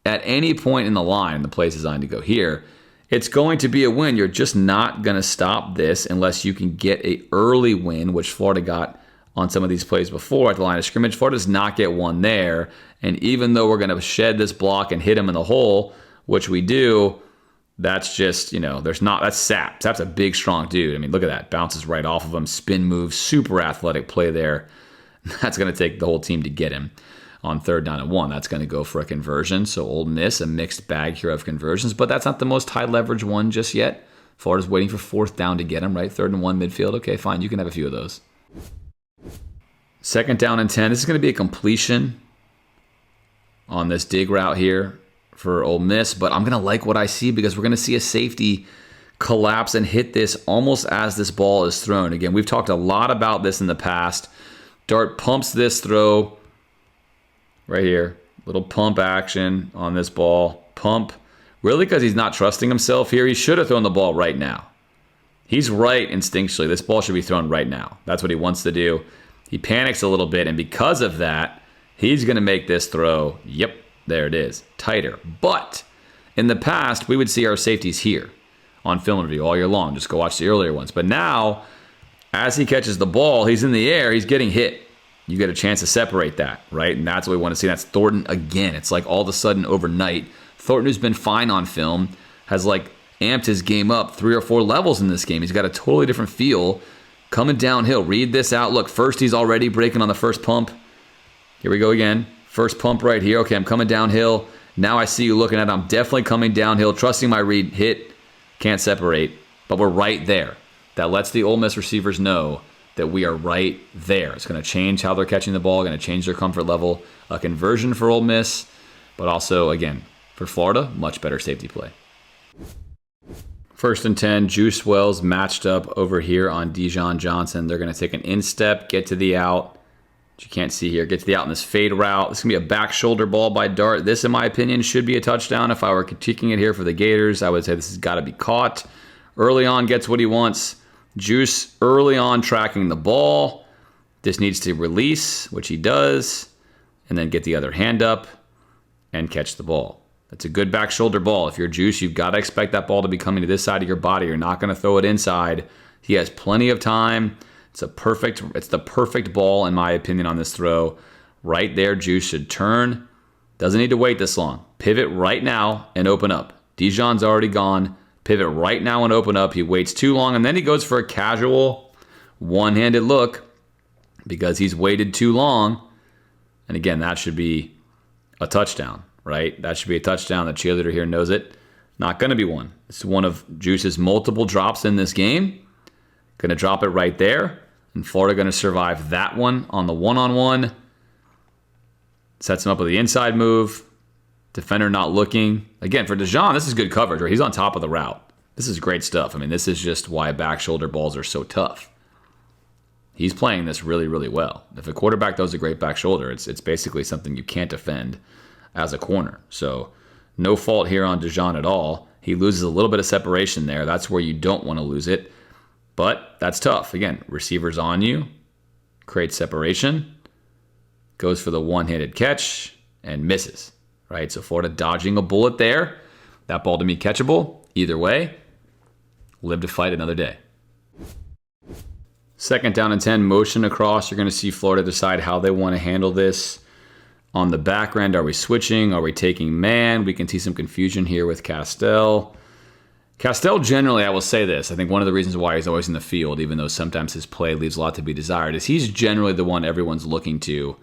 at any point in the line, the play's designed to go here, it's going to be a win. You're just not going to stop this unless you can get an early win, which Florida got on some of these plays before at the line of scrimmage. Florida does not get one there. And even though we're going to shed this block and hit him in the hole, which we do, that's just, that's Sap. Sap's a big, strong dude. I mean, look at that. Bounces right off of him. Spin move. Super athletic play there. That's going to take the whole team to get him on 3rd down and 1. That's going to go for a conversion. So Ole Miss, a mixed bag here of conversions, but that's not the most high leverage one just yet. Florida's waiting for 4th down to get him, right? 3rd and 1 midfield. Okay, fine. You can have a few of those. 2nd down and 10. This is going to be a completion on this dig route here for Ole Miss, but I'm going to like what I see because we're going to see a safety collapse and hit this almost as this ball is thrown. Again, we've talked a lot about this in the past. Dart pumps this throw right here. Little pump action on this ball. Pump. Really, because he's not trusting himself here. He should have thrown the ball right now. He's right instinctually. This ball should be thrown right now. That's what he wants to do. He panics a little bit, and because of that, he's going to make this throw. Yep. There it is, tighter. But in the past, we would see our safeties here on film review all year long. Just go watch the earlier ones. But now, as he catches the ball, he's in the air, he's getting hit. You get a chance to separate that, right? And that's what we want to see. That's Thornton again. It's like all of a sudden overnight, Thornton, who's been fine on film, has like amped his game up 3 or 4 levels in this game. He's got a totally different feel coming downhill. Read this out. Look, first he's already breaking on the first pump. Here we go again. First pump right here. Okay, I'm coming downhill. Now I see you looking at it. I'm definitely coming downhill, trusting my read. Hit. Can't separate. But we're right there. That lets the Ole Miss receivers know that we are right there. It's going to change how they're catching the ball, going to change their comfort level. A conversion for Ole Miss, but also, again, for Florida, much better safety play. 1st and 10, Juice Wells matched up over here on Dijon Johnson. They're going to take an instep, get to the out. You can't see here. Get to the out in this fade route. This is going to be a back shoulder ball by Dart. This, in my opinion, should be a touchdown. If I were critiquing it here for the Gators, I would say this has got to be caught. Early on, gets what he wants. Juice early on tracking the ball. This needs to release, which he does, and then get the other hand up and catch the ball. That's a good back shoulder ball. If you're Juice, you've got to expect that ball to be coming to this side of your body. You're not going to throw it inside. He has plenty of time. It's the perfect ball, in my opinion, on this throw. Right there, Juice should turn. Doesn't need to wait this long. Pivot right now and open up. Dijon's already gone. Pivot right now and open up. He waits too long, and then he goes for a casual one-handed look because he's waited too long. And again, that should be a touchdown, right? That should be a touchdown. The cheerleader here knows it. Not going to be one. It's one of Juice's multiple drops in this game. Going to drop it right there. And Florida going to survive that one on the one-on-one. Sets him up with the inside move. Defender not looking. Again, for Dijon, this is good coverage, right? He's on top of the route. This is great stuff. I mean, this is just why back shoulder balls are so tough. He's playing this really, really well. If a quarterback throws a great back shoulder, it's basically something you can't defend as a corner. So no fault here on Dijon at all. He loses a little bit of separation there. That's where you don't want to lose it. But that's tough. Again, receivers on you. Creates separation. Goes for the one-handed catch and misses. Right? So Florida dodging a bullet there. That ball to me catchable. Either way, live to fight another day. 2nd down and 10, motion across. You're going to see Florida decide how they want to handle this. On the back end, are we switching? Are we taking man? We can see some confusion here with Castell. Castell generally, I will say this, I think one of the reasons why he's always in the field, even though sometimes his play leaves a lot to be desired, is he's generally the one everyone's looking to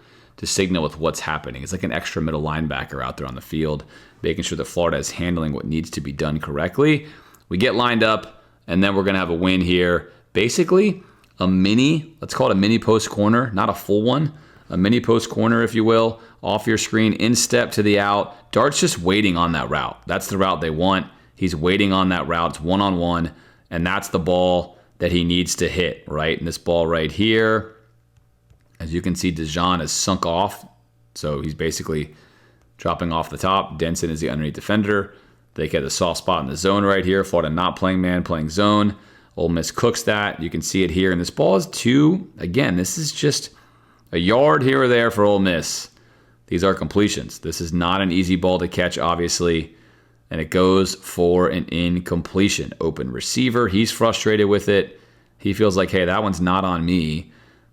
signal with what's happening. It's like an extra middle linebacker out there on the field, making sure that Florida is handling what needs to be done correctly. We get lined up, and then we're going to have a win here. Basically, a mini, let's call it a mini post corner, not a full one, a mini post corner, if you will, off your screen, in step to the out. Dart's just waiting on that route. That's the route they want. He's waiting on that route. It's one-on-one, and that's the ball that he needs to hit, right? And this ball right here, as you can see, Dijon is sunk off, so he's basically dropping off the top. Denson is the underneath defender. They get a soft spot in the zone right here. Florida not playing man, playing zone. Ole Miss cooks that. You can see it here. And this ball is two. Again, this is just a yard here or there for Ole Miss. These are completions. This is not an easy ball to catch, obviously. And it goes for an incompletion. Open receiver. He's frustrated with it. He feels like, hey, that one's not on me.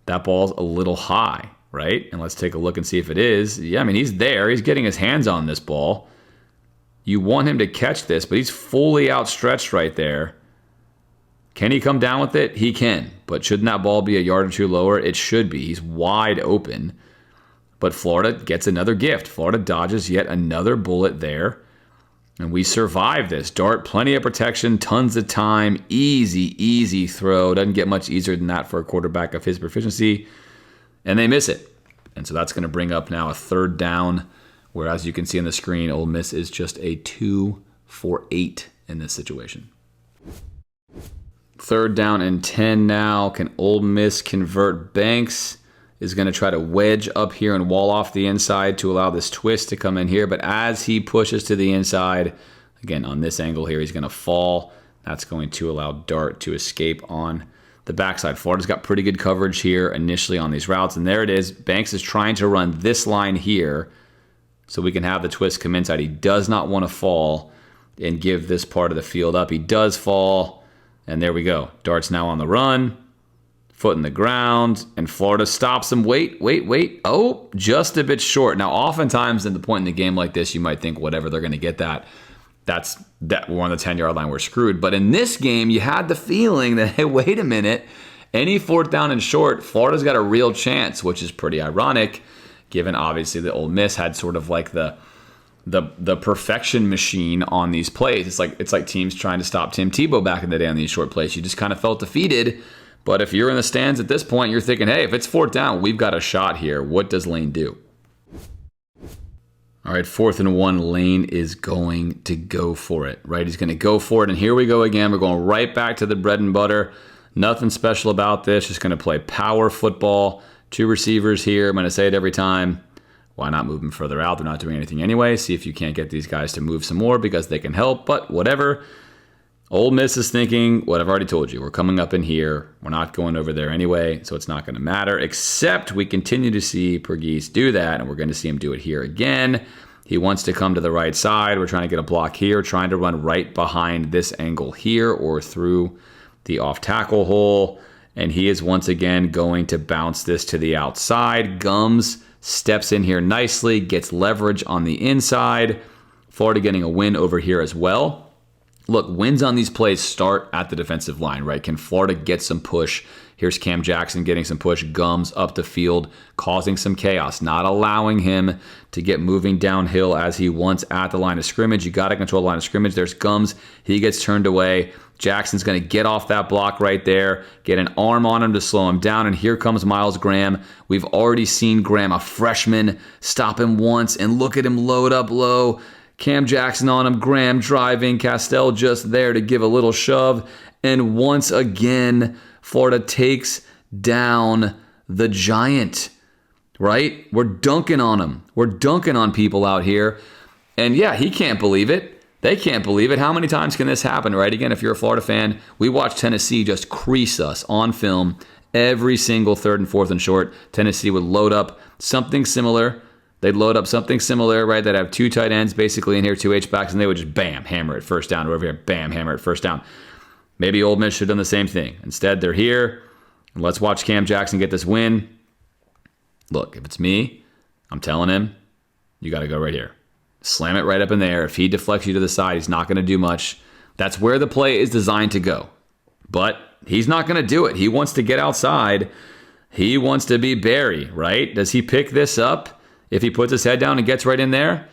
That ball's a little high, right? And let's take a look and see if it is. Yeah, I mean, he's there. He's getting his hands on this ball. You want him to catch this, but he's fully outstretched right there. Can he come down with it? He can. But shouldn't that ball be a yard or two lower? It should be. He's wide open. But Florida gets another gift. Florida dodges yet another bullet there. And we survive this. Dart, plenty of protection, tons of time. Easy, easy throw. Doesn't get much easier than that for a quarterback of his proficiency. And they miss it. And so that's going to bring up now a 3rd down, where, as you can see on the screen, Ole Miss is just a 2 for 8 in this situation. 3rd down and 10 now. Can Ole Miss convert? Banks is going to try to wedge up here and wall off the inside to allow this twist to come in here. But as he pushes to the inside, again, on this angle here, he's going to fall. That's going to allow Dart to escape on the backside. Florida's got pretty good coverage here initially on these routes. And there it is. Banks is trying to run this line here so we can have the twist come inside. He does not want to fall and give this part of the field up. He does fall. And there we go. Dart's now on the run. Foot in the ground, and Florida stops him. Wait. Oh, just a bit short. Now, oftentimes in the point in the game like this, you might think, whatever, they're going to get that. We're on the 10-yard line, we're screwed. But in this game, you had the feeling that, hey, wait a minute. Any 4th down and short, Florida's got a real chance, which is pretty ironic, given obviously that Ole Miss had sort of like the perfection machine on these plays. It's like teams trying to stop Tim Tebow back in the day on these short plays. You just kind of felt defeated. But if you're in the stands at this point, you're thinking, hey, if it's 4th down, we've got a shot here. What does Lane do? All right, 4th and 1, Lane is going to go for it, right? He's going to go for it, and here we go again. We're going right back to the bread and butter. Nothing special about this. Just going to play power football. 2 receivers here. I'm going to say it every time. Why not move them further out? They're not doing anything anyway. See if you can't get these guys to move some more because they can help, but whatever. Ole Miss is thinking, what I've already told you, we're coming up in here. We're not going over there anyway, so it's not going to matter, except we continue to see Pergis do that, and we're going to see him do it here again. He wants to come to the right side. We're trying to get a block here, trying to run right behind this angle here or through the off-tackle hole, and he is once again going to bounce this to the outside. Gums steps in here nicely, gets leverage on the inside. Florida getting a win over here as well. Look, wins on these plays start at the defensive line, right? Can Florida get some push? Here's Cam Jackson getting some push, gums up the field, causing some chaos, not allowing him to get moving downhill as he wants at the line of scrimmage. You got to control the line of scrimmage. There's Gums. He gets turned away. Jackson's going to get off that block right there, get an arm on him to slow him down, and here comes Miles Graham. We've already seen Graham, a freshman, stop him once, and look at him load up low. Cam Jackson on him, Graham driving, Castell just there to give a little shove. And once again, Florida takes down the Giant, right? We're dunking on him. We're dunking on people out here. And yeah, he can't believe it. They can't believe it. How many times can this happen, right? Again, if you're a Florida fan, we watch Tennessee just crease us on film every single 3rd and 4th and short. Tennessee would load up something similar. They'd load up something similar, right? They'd have 2 tight ends basically in here, 2 H-backs, and they would just bam, hammer it first down. Or over here, bam, hammer it first down. Maybe Ole Miss should have done the same thing. Instead, they're here. And let's watch Cam Jackson get this win. Look, if it's me, I'm telling him, you got to go right here. Slam it right up in there. If he deflects you to the side, he's not going to do much. That's where the play is designed to go. But he's not going to do it. He wants to get outside. He wants to be Barry, right? Does he pick this up? If he puts his head down and gets right in there,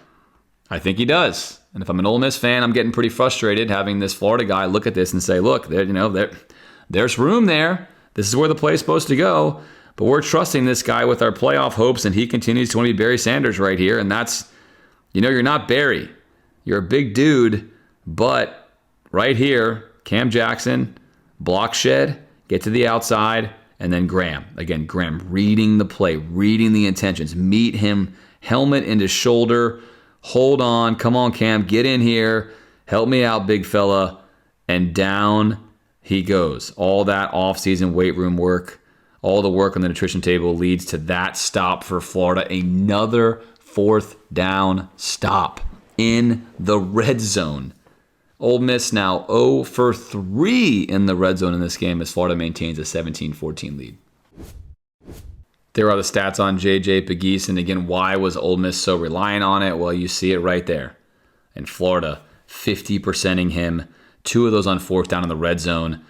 I think he does. And if I'm an Ole Miss fan, I'm getting pretty frustrated having this Florida guy look at this and say, look, there's room there. This is where the play is supposed to go. But we're trusting this guy with our playoff hopes, and he continues to want to be Barry Sanders right here. And that's, you're not Barry. You're a big dude. But right here, Cam Jackson, block shed, get to the outside. And then Graham. Again, Graham reading the play, reading the intentions. Meet him, helmet into shoulder. Hold on. Come on, Cam. Get in here. Help me out, big fella. And down he goes. All that offseason weight room work, all the work on the nutrition table leads to that stop for Florida. Another 4th down stop in the red zone. Ole Miss now 0 for 3 in the red zone in this game as Florida maintains a 17-14 lead. There are the stats on J.J. Pegues, and again, why was Ole Miss so reliant on it? Well, you see it right there. And Florida 50%ing him, 2 of those on 4th down in the red zone.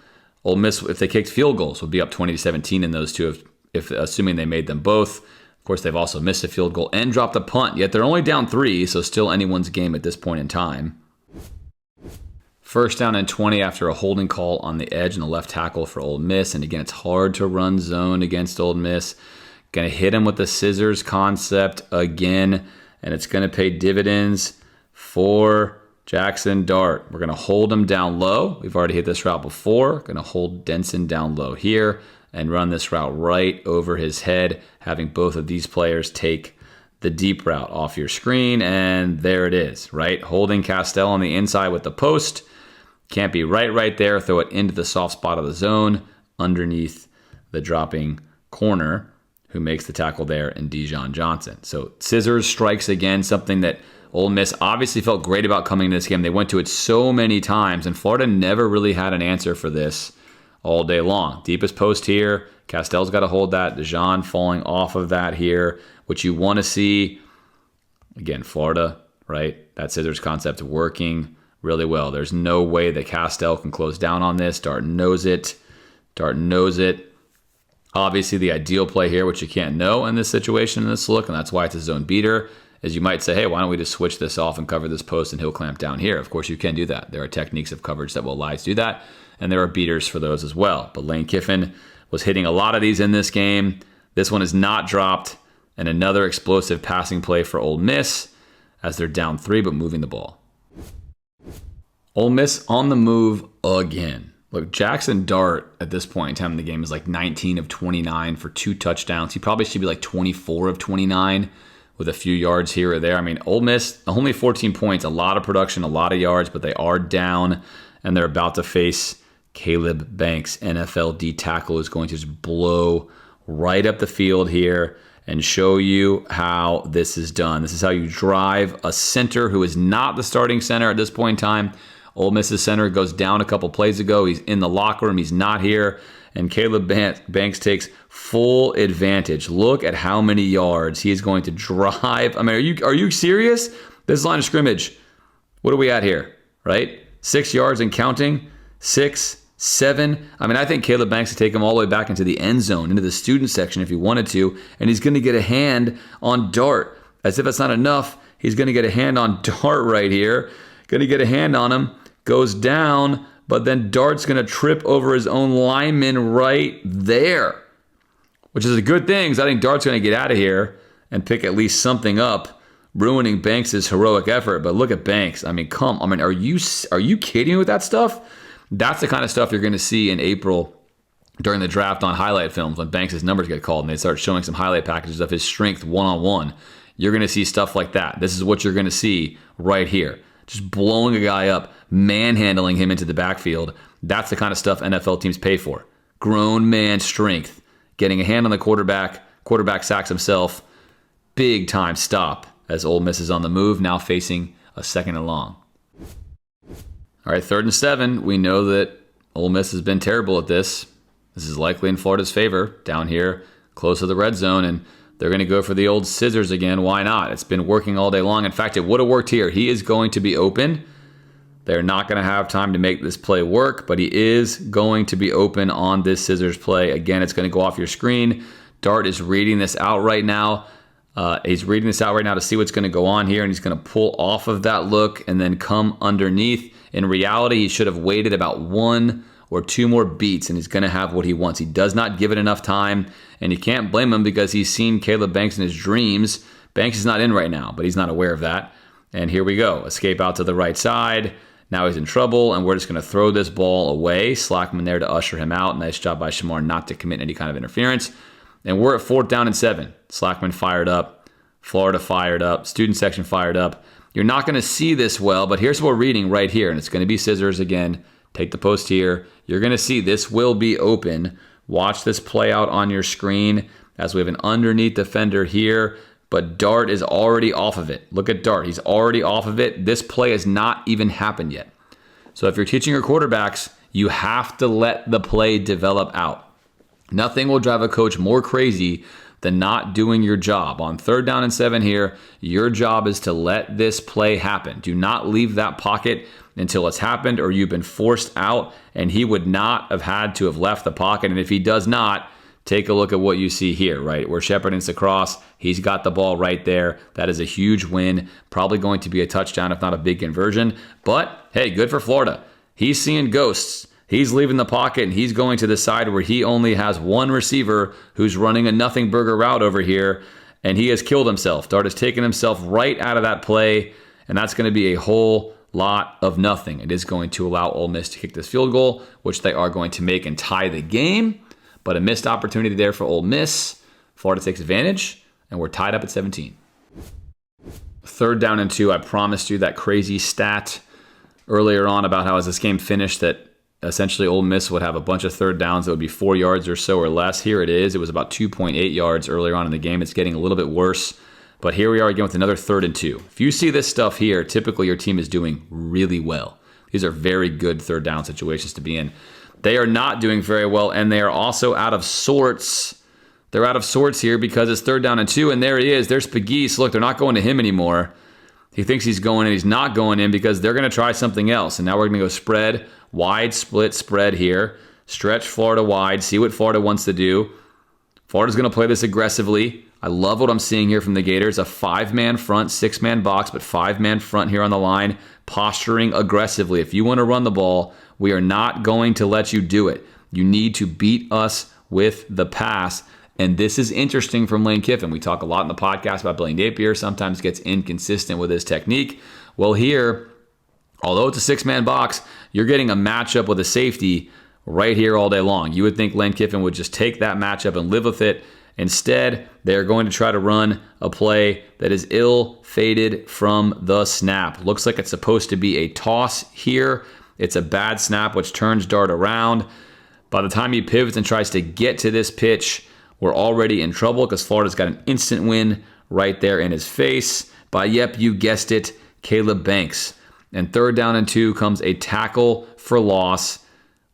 Ole Miss, if they kicked field goals, would be up 20-17 in those 2, if assuming they made them both. Of course, they've also missed a field goal and dropped a punt, yet they're only down 3, so still anyone's game at this point in time. 1st down and 20 after a holding call on the edge and the left tackle for Ole Miss. And again, it's hard to run zone against Ole Miss. Going to hit him with the scissors concept again, and it's going to pay dividends for Jackson Dart. We're going to hold him down low. We've already hit this route before. Going to hold Denson down low here and run this route right over his head, having both of these players take the deep route off your screen. And there it is, right? Holding Castell on the inside with the post. Can't be right there. Throw it into the soft spot of the zone underneath the dropping corner who makes the tackle there in Dijon Johnson. So scissors strikes again, something that Ole Miss obviously felt great about coming into this game. They went to it so many times, and Florida never really had an answer for this all day long. Deepest post here. Castell's got to hold that. Dijon falling off of that here, which you want to see. Again, Florida, right? That scissors concept working really well. There's no way that Castell can close down on this. Dart knows it. Obviously, the ideal play here, which you can't know in this situation, in this look, and that's why it's a zone beater, is you might say, hey, why don't we just switch this off and cover this post and he'll clamp down here. Of course, you can do that. There are techniques of coverage that will allow you to do that, and there are beaters for those as well. But Lane Kiffin was hitting a lot of these in this game. This one is not dropped, and another explosive passing play for Ole Miss as they're down 3 but moving the ball. Ole Miss on the move again. Look, Jackson Dart at this point in time in the game is like 19 of 29 for 2 touchdowns. He probably should be like 24 of 29 with a few yards here or there. I mean, Ole Miss, only 14 points, a lot of production, a lot of yards, but they are down, and they're about to face Caleb Banks, NFL D tackle, who's going to just blow right up the field here and show you how this is done. This is how you drive a center who is not the starting center at this point in time Ole Miss's center goes down a couple plays ago. He's in the locker room. He's not here. And Caleb Banks takes full advantage. Look at how many yards he is going to drive. I mean, are you serious? This line of scrimmage, what are we at here, right? 6 yards and counting, 6, 7. I mean, I think Caleb Banks could take him all the way back into the end zone, into the student section if he wanted to, and he's going to get a hand on Dart. As if that's not enough, he's going to get a hand on Dart right here. Going to get a hand on him, goes down, but then Dart's going to trip over his own lineman right there, which is a good thing because I think Dart's going to get out of here and pick at least something up, ruining Banks' heroic effort. But look at Banks. I mean, are you kidding me with that stuff? That's the kind of stuff you're going to see in April during the draft on highlight films when Banks' numbers get called and they start showing some highlight packages of his strength one-on-one. You're going to see stuff like that. This is what you're going to see right here. Just blowing a guy up, manhandling him into the backfield. That's the kind of stuff NFL teams pay for. Grown man strength. Getting a hand on the quarterback sacks himself. Big time stop as Ole Miss is on the move, now facing a 2nd and long. All right, 3rd and 7. We know that Ole Miss has been terrible at this. This is likely in Florida's favor down here close to the red zone, and they're going to go for the old scissors again. Why not? It's been working all day long. In fact, it would have worked here. He is going to be open. They're not going to have time to make this play work, but he is going to be open on this scissors play. Again, it's going to go off your screen. Dart is reading this out right now. He's reading this out right now to see what's going to go on here, and he's going to pull off of that look and then come underneath. In reality, he should have waited about 1 or 2 more beats, and he's going to have what he wants. He does not give it enough time, and you can't blame him because he's seen Caleb Banks in his dreams. Banks is not in right now, but he's not aware of that. And here we go. Escape out to the right side. Now he's in trouble, and we're just going to throw this ball away. Slackman there to usher him out. Nice job by Shamar not to commit any kind of interference. And we're at 4th down and 7. Slackman fired up. Florida fired up. Student section fired up. You're not going to see this well, but here's what we're reading right here, and it's going to be scissors again. Take the post here. You're going to see this will be open. Watch this play out on your screen as we have an underneath defender here, but Dart is already off of it. Look at Dart. He's already off of it. This play has not even happened yet. So if you're teaching your quarterbacks, you have to let the play develop out. Nothing will drive a coach more crazy than not doing your job. On 3rd down and 7 here, your job is to let this play happen. Do not leave that pocket until it's happened or you've been forced out, and he would not have had to have left the pocket. And if he does not, take a look at what you see here, right? Where Shepard hits across, he's got the ball right there. That is a huge win. Probably going to be a touchdown, if not a big conversion. But, hey, good for Florida. He's seeing ghosts. He's leaving the pocket, and he's going to the side where he only has one receiver who's running a nothing burger route over here, and he has killed himself. Dart has taken himself right out of that play, and that's going to be a whole lot of nothing. It is going to allow Ole Miss to kick this field goal, which they are going to make and tie the game, but a missed opportunity there for Ole Miss. Florida takes advantage, and we're tied up at 17. 3rd down and 2. I promised you that crazy stat earlier on about how as this game finished that essentially Ole Miss would have a bunch of 3rd downs that would be 4 yards or so or less. Here it is. It was about 2.8 yards earlier on in the game. It's getting a little bit worse. But here we are again with another 3rd and 2. If you see this stuff here, typically your team is doing really well. These are very good 3rd down situations to be in. They are not doing very well, and they are also out of sorts. They're out of sorts here because it's 3rd down and 2, and there he is. There's Pegues. Look, they're not going to him anymore. He thinks he's going in. He's not going in because they're going to try something else. And now we're going to go spread, wide split spread here. Stretch Florida wide. See what Florida wants to do. Florida's going to play this aggressively. I love what I'm seeing here from the Gators. A 5-man front, 6-man box, but 5-man front here on the line. Posturing aggressively. If you want to run the ball, we are not going to let you do it. You need to beat us with the pass. And this is interesting from Lane Kiffin. We talk a lot in the podcast about Blaine Napier. Sometimes gets inconsistent with his technique. Well, here, although it's a 6-man box, you're getting a matchup with a safety right here all day long. You would think Lane Kiffin would just take that matchup and live with it. Instead, they're going to try to run a play that is ill-fated from the snap. Looks like it's supposed to be a toss here. It's a bad snap, which turns Dart around. By the time he pivots and tries to get to this pitch, we're already in trouble because Florida's got an instant win right there in his face by, yep, you guessed it, Caleb Banks. And 3rd down and 2 comes a tackle for loss.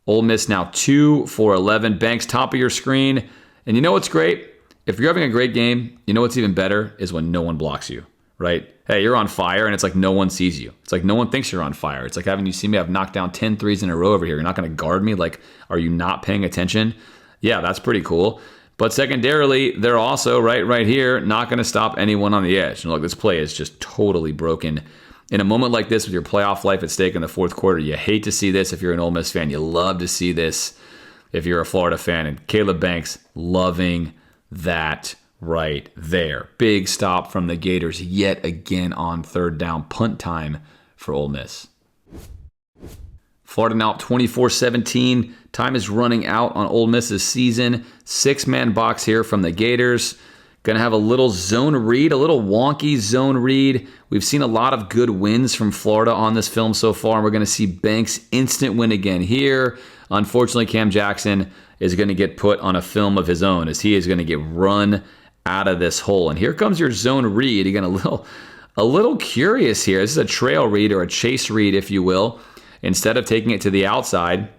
Ole Miss now 2 for 11. Banks, top of your screen. And you know what's great? If you're having a great game, you know what's even better is when no one blocks you, right? Hey, you're on fire, and it's like no one sees you. It's like no one thinks you're on fire. It's like having you see me, I've knocked down 10 threes in a row over here. You're not going to guard me? Like, are you not paying attention? Yeah, that's pretty cool. But secondarily, they're also, right here, not going to stop anyone on the edge. And look, this play is just totally broken. In a moment like this with your playoff life at stake in the 4th quarter, you hate to see this if you're an Ole Miss fan. You love to see this if you're a Florida fan. And Caleb Banks loving that right there. Big stop from the Gators yet again on 3rd down. Punt time for Ole Miss. Florida now 24-17. Time is running out on Ole Miss's season. 6-man box here from the Gators. Going to have a little zone read, a little wonky zone read. We've seen a lot of good wins from Florida on this film so far, and we're going to see Banks' instant win again here. Unfortunately, Cam Jackson is going to get put on a film of his own as he is going to get run out of this hole. And here comes your zone read. Again, a little curious here. This is a trail read or a chase read, if you will. Instead of taking it to the outside,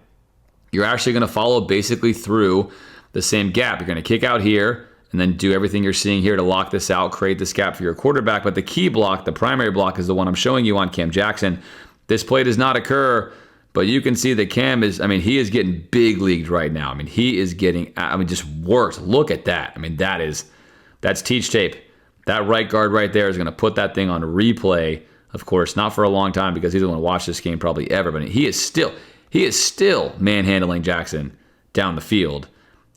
you're actually going to follow basically through the same gap. You're going to kick out here and then do everything you're seeing here to lock this out, create this gap for your quarterback. But the key block, the primary block, is the one I'm showing you on Cam Jackson. This play does not occur, but you can see that Cam is, he is getting big leagued right now. He is getting, just worked. Look at that. That's teach tape. That right guard right there is going to put that thing on replay. Of course, not for a long time because he doesn't want to watch this game probably ever, but he is still manhandling Jackson down the field.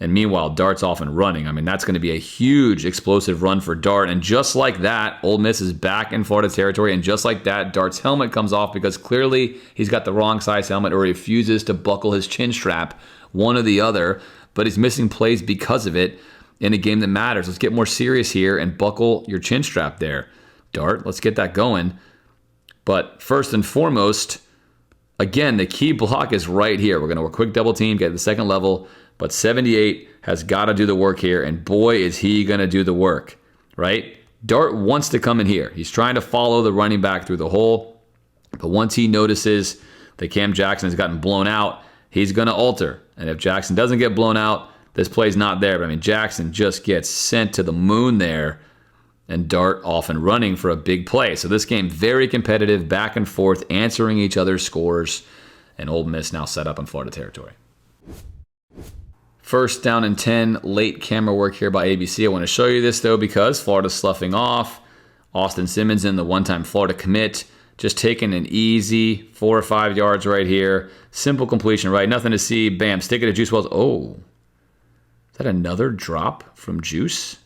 And meanwhile, Dart's off and running. That's going to be a huge explosive run for Dart. And just like that, Ole Miss is back in Florida territory. And just like that, Dart's helmet comes off because clearly he's got the wrong size helmet or he refuses to buckle his chin strap, one or the other. But he's missing plays because of it in a game that matters. Let's get more serious here and buckle your chin strap there. Dart, let's get that going. But first and foremost, again, the key block is right here. We're going to work quick double team, get to the second level. But 78 has got to do the work here, and boy, is he going to do the work, right? Dart wants to come in here. He's trying to follow the running back through the hole, but once he notices that Cam Jackson has gotten blown out, he's going to alter. And if Jackson doesn't get blown out, this play's not there. But Jackson just gets sent to the moon there, and Dart off and running for a big play. So this game, very competitive, back and forth, answering each other's scores, and Ole Miss now set up in Florida territory. 1st down and 10, late camera work here by ABC. I want to show you this, though, because Florida's sloughing off. Austin Simmons in the one-time Florida commit, just taking an easy 4 or 5 yards right here. Simple completion, right? Nothing to see. Bam, stick it to Juice Wells. Oh, is that another drop from Juice?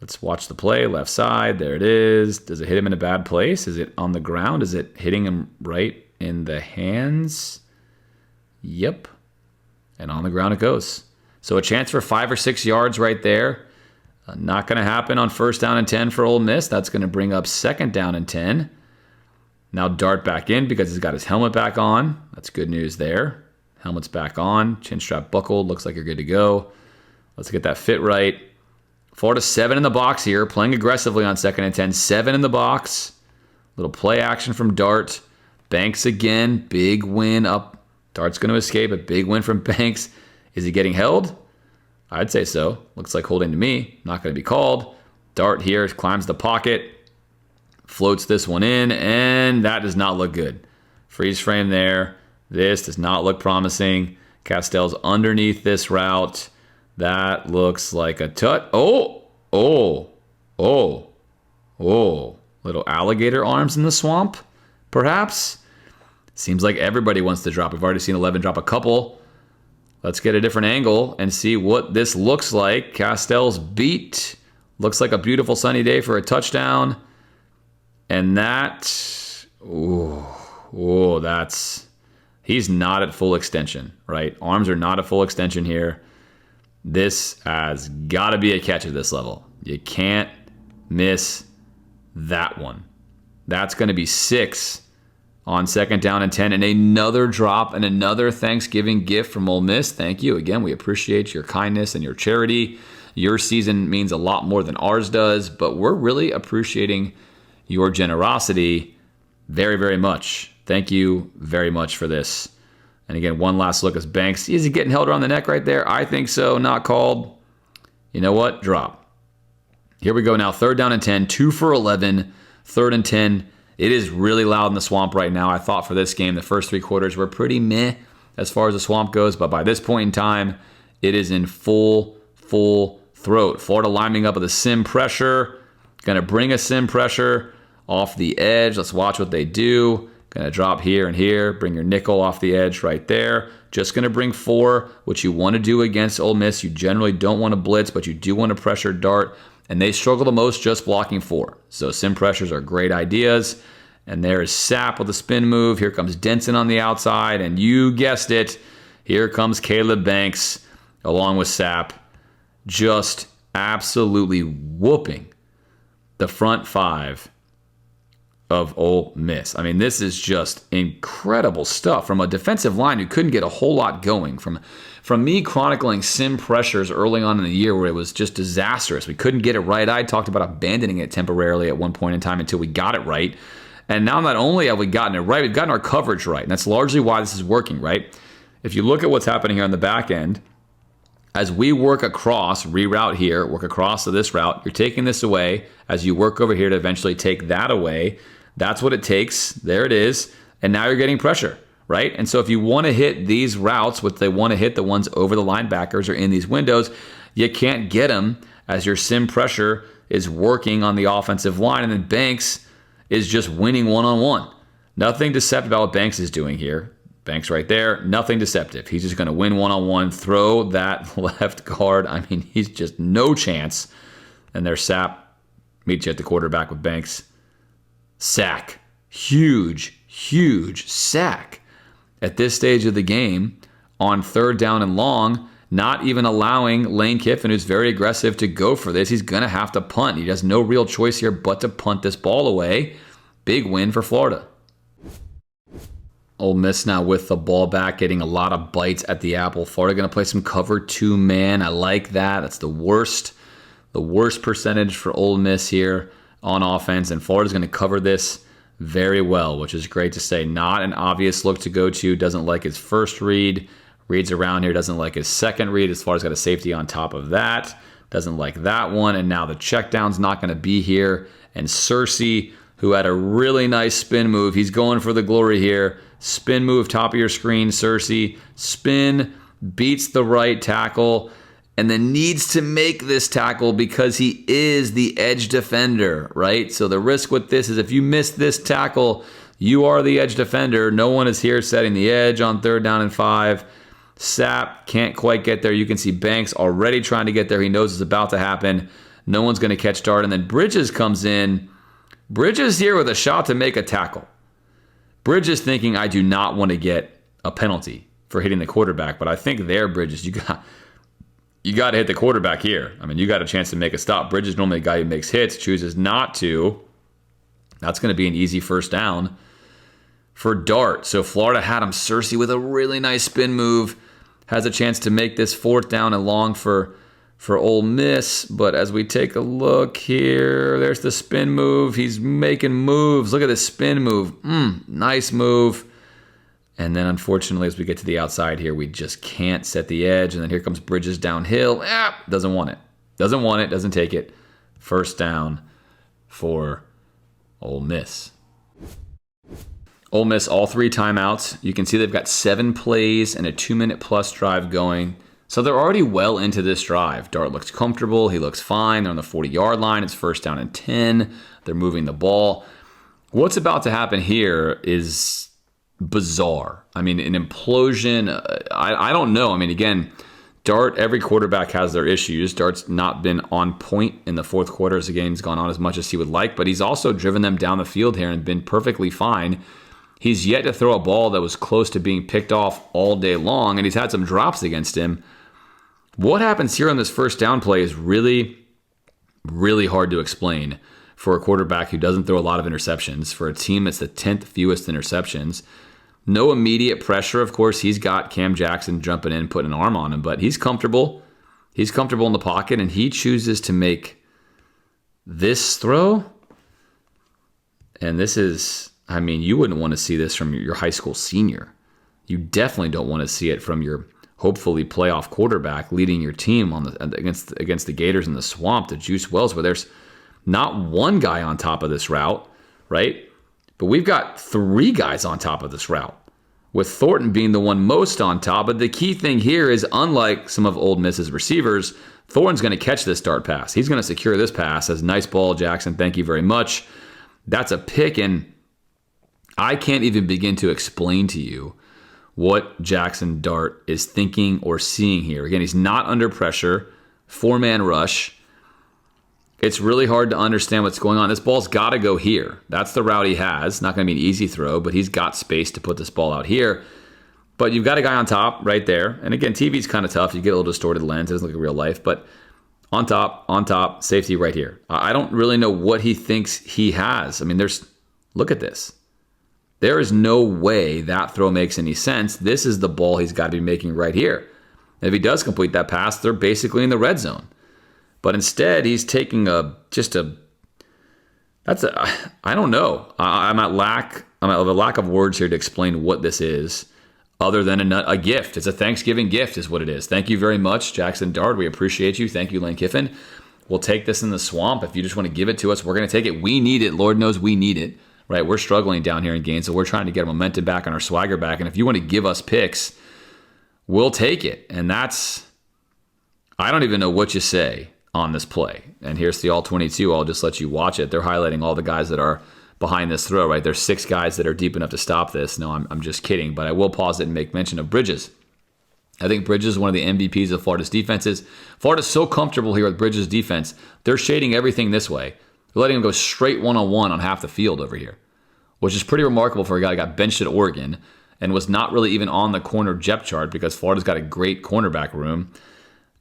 Let's watch the play. Left side, there it is. Does it hit him in a bad place? Is it on the ground? Is it hitting him right in the hands? Yep. And on the ground it goes. So a chance for 5 or 6 yards right there. Not going to happen on 1st down and 10 for Ole Miss. That's going to bring up 2nd down and 10. Now Dart back in because he's got his helmet back on. That's good news there. Helmet's back on. Chin strap buckled. Looks like you're good to go. Let's get that fit right. Florida 7 in the box here. Playing aggressively on 2nd and 10. 7 in the box. Little play action from Dart. Banks again. Big win up. Dart's going to escape. A big win from Banks. Is he getting held? I'd say so. Looks like holding to me. Not going to be called. Dart here climbs the pocket. Floats this one in. And that does not look good. Freeze frame there. This does not look promising. Castell's underneath this route. That looks like a tut. Oh. Little alligator arms in the swamp, perhaps? Seems like everybody wants to drop. We've already seen 11 drop a couple. Let's get a different angle and see what this looks like. Castell's beat. Looks like a beautiful sunny day for a touchdown. And that, he's not at full extension, right? Arms are not at full extension here. This has got to be a catch at this level. You can't miss that one. That's going to be 6 on 2nd down and 10, and another drop and another Thanksgiving gift from Ole Miss. Thank you. Again, we appreciate your kindness and your charity. Your season means a lot more than ours does, but we're really appreciating your generosity. very, very much. Thank you very much for this. And again, one last look as Banks. Is he getting held around the neck right there? I think so. Not called. You know what? Drop. Here we go now. 3rd down and 10. 2 for 11. 3rd and 10. It is really loud in the Swamp right now. I thought for this game, the first 3 quarters were pretty meh as far as the Swamp goes. But by this point in time, it is in full throat. Florida lining up with a sim pressure. Going to bring a sim pressure off the edge. Let's watch what they do. Going to drop here and here. Bring your nickel off the edge right there. Just going to bring 4, which you want to do against Ole Miss. You generally don't want to blitz, but you do want to pressure Dart. And they struggle the most just blocking 4. So sim pressures are great ideas. And there is Sapp with a spin move. Here comes Denson on the outside. And you guessed it. Here comes Caleb Banks along with Sapp. Just absolutely whooping the front 5 of Ole Miss. I mean, this is just incredible stuff from a defensive line who couldn't get a whole lot going. From me chronicling sim pressures early on in the year where it was just disastrous. We couldn't get it right. I talked about abandoning it temporarily at one point in time until we got it right. And now not only have we gotten it right, we've gotten our coverage right. And that's largely why this is working, right? If you look at what's happening here on the back end, as we work across, reroute here, work across to this route, you're taking this away as you work over here to eventually take that away. That's what it takes. There it is. And now you're getting pressure, right? And so if you want to hit these routes, what they want to hit, the ones over the linebackers or in these windows, you can't get them as your sim pressure is working on the offensive line. And then Banks is just winning one-on-one. Nothing deceptive about what Banks is doing here. Banks right there, nothing deceptive. He's just going to win one-on-one, throw that left guard. I mean, he's just no chance. And there's Sapp. Meet you at the quarterback with Banks. Sack. Huge sack at this stage of the game on 3rd down and long, not even allowing Lane Kiffin, who's very aggressive, to go for this. He's going to have to punt. He has no real choice here but to punt this ball away. Big win for Florida. Ole Miss now with the ball back, getting a lot of bites at the apple. Florida going to play some cover 2 man. I like that. That's the worst percentage for Ole Miss here on offense. And Florida's going to cover this very well, which is great to say. Not an obvious look to go to. Doesn't like his first read. Reads around here. Doesn't like his second read. As Florida's got a safety on top of that. Doesn't like that one. And now the check down's not going to be here. And Cersei, who had a really nice spin move. He's going for the glory here. Spin move, top of your screen, Cersei. Spin, beats the right tackle, and then needs to make this tackle because he is the edge defender, right? So the risk with this is if you miss this tackle, you are the edge defender. No one is here setting the edge on 3rd down and 5. Sapp can't quite get there. You can see Banks already trying to get there. He knows it's about to happen. No one's going to catch Dart. And then Bridges comes in. Bridges here with a shot to make a tackle. Bridges thinking, I do not want to get a penalty for hitting the quarterback, but I think there, Bridges, you got to hit the quarterback here. I mean, you got a chance to make a stop. Bridges normally a guy who makes hits, chooses not to. That's going to be an easy 1st down for Dart. So Florida had him. Cersei with a really nice spin move. Has a chance to make this 4th down and long for Ole Miss. But as we take a look here, there's the spin move. He's making moves. Look at this spin move. Nice move. And then unfortunately, as we get to the outside here, we just can't set the edge. And then here comes Bridges downhill. Doesn't want it. Doesn't take it. 1st down for Ole Miss. Ole Miss, all 3 timeouts. You can see they've got 7 plays and a 2-minute plus drive going. So they're already well into this drive. Dart looks comfortable. He looks fine. They're on the 40-yard line. It's 1st down and 10. They're moving the ball. What's about to happen here is bizarre. I mean, an implosion. I don't know. I mean, again, Dart, every quarterback has their issues. Dart's not been on point in the 4th quarter as the game's gone on as much as he would like, but he's also driven them down the field here and been perfectly fine. He's yet to throw a ball that was close to being picked off all day long, and he's had some drops against him. What happens here on this 1st down play is really, really hard to explain for a quarterback who doesn't throw a lot of interceptions, for a team that's the 10th fewest interceptions. No immediate pressure. Of course, he's got Cam Jackson jumping in, putting an arm on him, but he's comfortable. He's comfortable in the pocket, and he chooses to make this throw. And this is, I mean, you wouldn't want to see this from your high school senior. You definitely don't want to see it from your hopefully playoff quarterback leading your team against the Gators in the swamp, the Juice Wells, where there's not one guy on top of this route, right? But we've got 3 guys on top of this route, with Thornton being the one most on top. But the key thing here is, unlike some of Ole Miss's receivers, Thornton's going to catch this dart pass. He's going to secure this pass as nice ball, Jackson. Thank you very much. That's a pick, and I can't even begin to explain to you what Jackson Dart is thinking or seeing here. Again, he's not under pressure. 4-man rush. It's really hard to understand what's going on. This ball's got to go here. That's the route he has. Not going to be an easy throw, but he's got space to put this ball out here. But you've got a guy on top right there. And again, TV's kind of tough. You get a little distorted lens. It doesn't look like real life. But on top, safety right here. I don't really know what he thinks he has. I mean, look at this. There is no way that throw makes any sense. This is the ball he's got to be making right here. And if he does complete that pass, they're basically in the red zone. But instead, he's taking I don't know. I'm at a lack of words here to explain what this is, other than a gift. It's a Thanksgiving gift is what it is. Thank you very much, Jackson Dart. We appreciate you. Thank you, Lane Kiffin. We'll take this in the swamp. If you just want to give it to us, we're going to take it. We need it. Lord knows we need it. Right, we're struggling down here in Gainesville. We're trying to get our momentum back and our swagger back. And if you want to give us picks, we'll take it. And I don't even know what you say on this play. And here's the all 22. I'll just let you watch it. They're highlighting all the guys that are behind this throw, right? There's 6 guys that are deep enough to stop this. No, I'm just kidding. But I will pause it and make mention of Bridges. I think Bridges is one of the MVPs of Florida's defenses. Florida's so comfortable here with Bridges' defense. They're shading everything this way. They're letting him go straight one-on-one on half the field over here, which is pretty remarkable for a guy who got benched at Oregon and was not really even on the corner depth chart, because Florida's got a great cornerback room.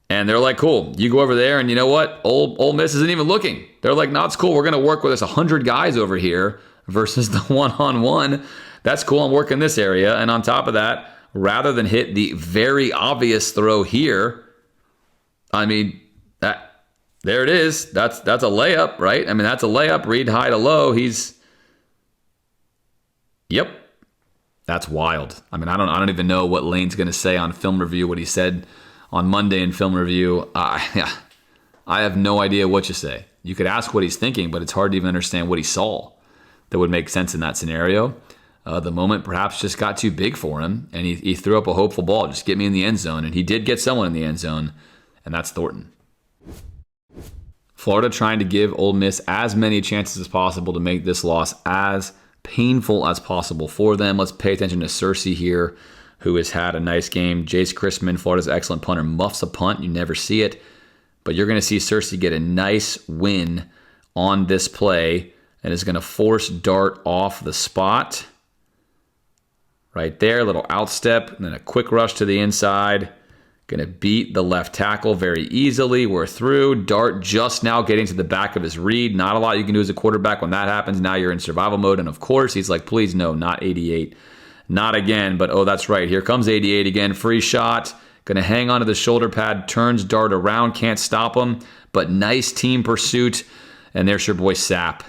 And they're like, cool, you go over there, and you know what? Ole Miss isn't even looking. They're like, no, it's cool. We're going to work with us 100 guys over here versus the one-on-one. That's cool. I'm working this area. And on top of that, rather than hit the very obvious throw here, I mean, there it is. That's a layup, right? I mean, that's a layup. Read high to low. Yep. That's wild. I mean, I don't even know what Lane's going to say on film review, what he said on Monday in film review. I have no idea what you say. You could ask what he's thinking, but it's hard to even understand what he saw that would make sense in that scenario. The moment perhaps just got too big for him, and he threw up a hopeful ball. Just get me in the end zone. And he did get someone in the end zone, and that's Thornton. Florida trying to give Ole Miss as many chances as possible to make this loss as painful as possible for them. Let's pay attention to Cersei here, who has had a nice game. Jace Christman, Florida's excellent punter, muffs a punt. You never see it. But you're going to see Cersei get a nice win on this play, and is going to force Dart off the spot. Right there, a little outstep, and then a quick rush to the inside. Going to beat the left tackle very easily. We're through. Dart just now getting to the back of his read. Not a lot you can do as a quarterback when that happens. Now you're in survival mode. And of course, he's like, please, no, not 88. Not again. But, oh, that's right. Here comes 88 again. Free shot. Going to hang onto the shoulder pad. Turns Dart around. Can't stop him. But nice team pursuit. And there's your boy Sapp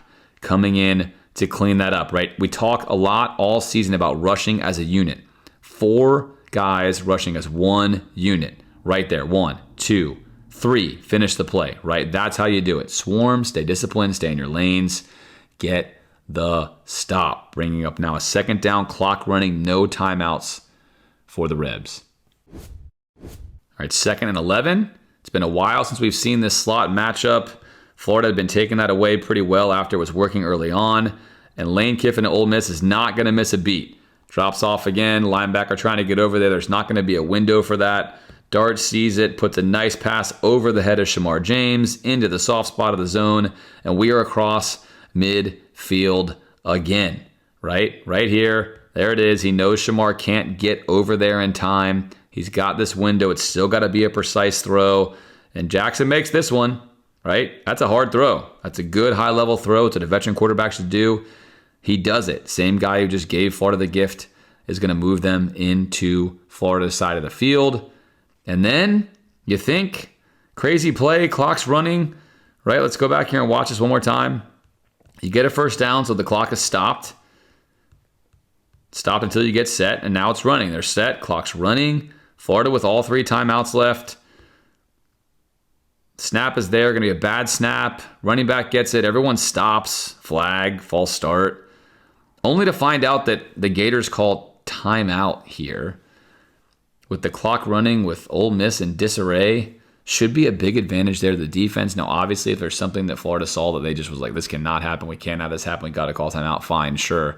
coming in to clean that up, right? We talk a lot all season about rushing as a unit. 4 guys rushing as one unit right there. 1, 2, 3. Finish the play, right? That's how you do it. Swarm, stay disciplined, stay in your lanes, get the stop. Bringing up now a second down, clock running, no timeouts for the Rebs. All right, 2nd and 11. It's been a while since we've seen this slot matchup. Florida had been taking that away pretty well after it was working early on. And Lane Kiffin at Ole Miss is not going to miss a beat. Drops off again. Linebacker trying to get over there. There's not going to be a window for that. Dart sees it, puts a nice pass over the head of Shamar James into the soft spot of the zone, and we are across midfield again. Right here. There it is. He knows Shamar can't get over there in time. He's got this window. It's still got to be a precise throw. And Jackson makes this one. Right? That's a hard throw. That's a good high-level throw. It's what a veteran quarterback should do. He does it. Same guy who just gave Florida the gift is going to move them into Florida's side of the field. And then you think, crazy play, clock's running, right? Let's go back here and watch this one more time. You get a first down, so the clock is stopped. Stopped until you get set, and now it's running. They're set. Clock's running. Florida with all 3 timeouts left. Snap is there. Going to be a bad snap. Running back gets it. Everyone stops. Flag. False start. Only to find out that the Gators call timeout here. With the clock running, with Ole Miss in disarray. Should be a big advantage there to the defense. Now, obviously, if there's something that Florida saw that they just was like, this cannot happen. We can't have this happen. We got to call timeout. Fine, sure.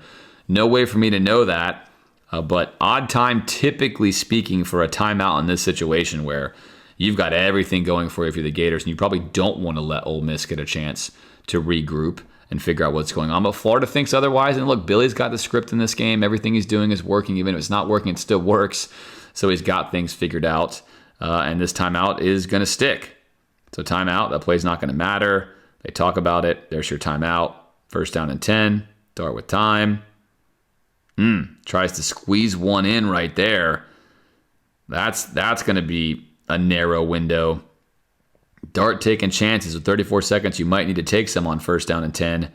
No way for me to know that. But odd time, typically speaking, for a timeout in this situation where you've got everything going for you if you're the Gators, and you probably don't want to let Ole Miss get a chance to regroup and figure out what's going on. But Florida thinks otherwise. And look, Billy's got the script in this game. Everything he's doing is working. Even if it's not working, it still works. So he's got things figured out. And this timeout is going to stick. So timeout, that play's not going to matter. They talk about it. There's your timeout. 1st down and 10. Start with time. Tries to squeeze one in right there. That's going to be a narrow window. Dart taking chances with 34 seconds. You might need to take some on 1st down and 10.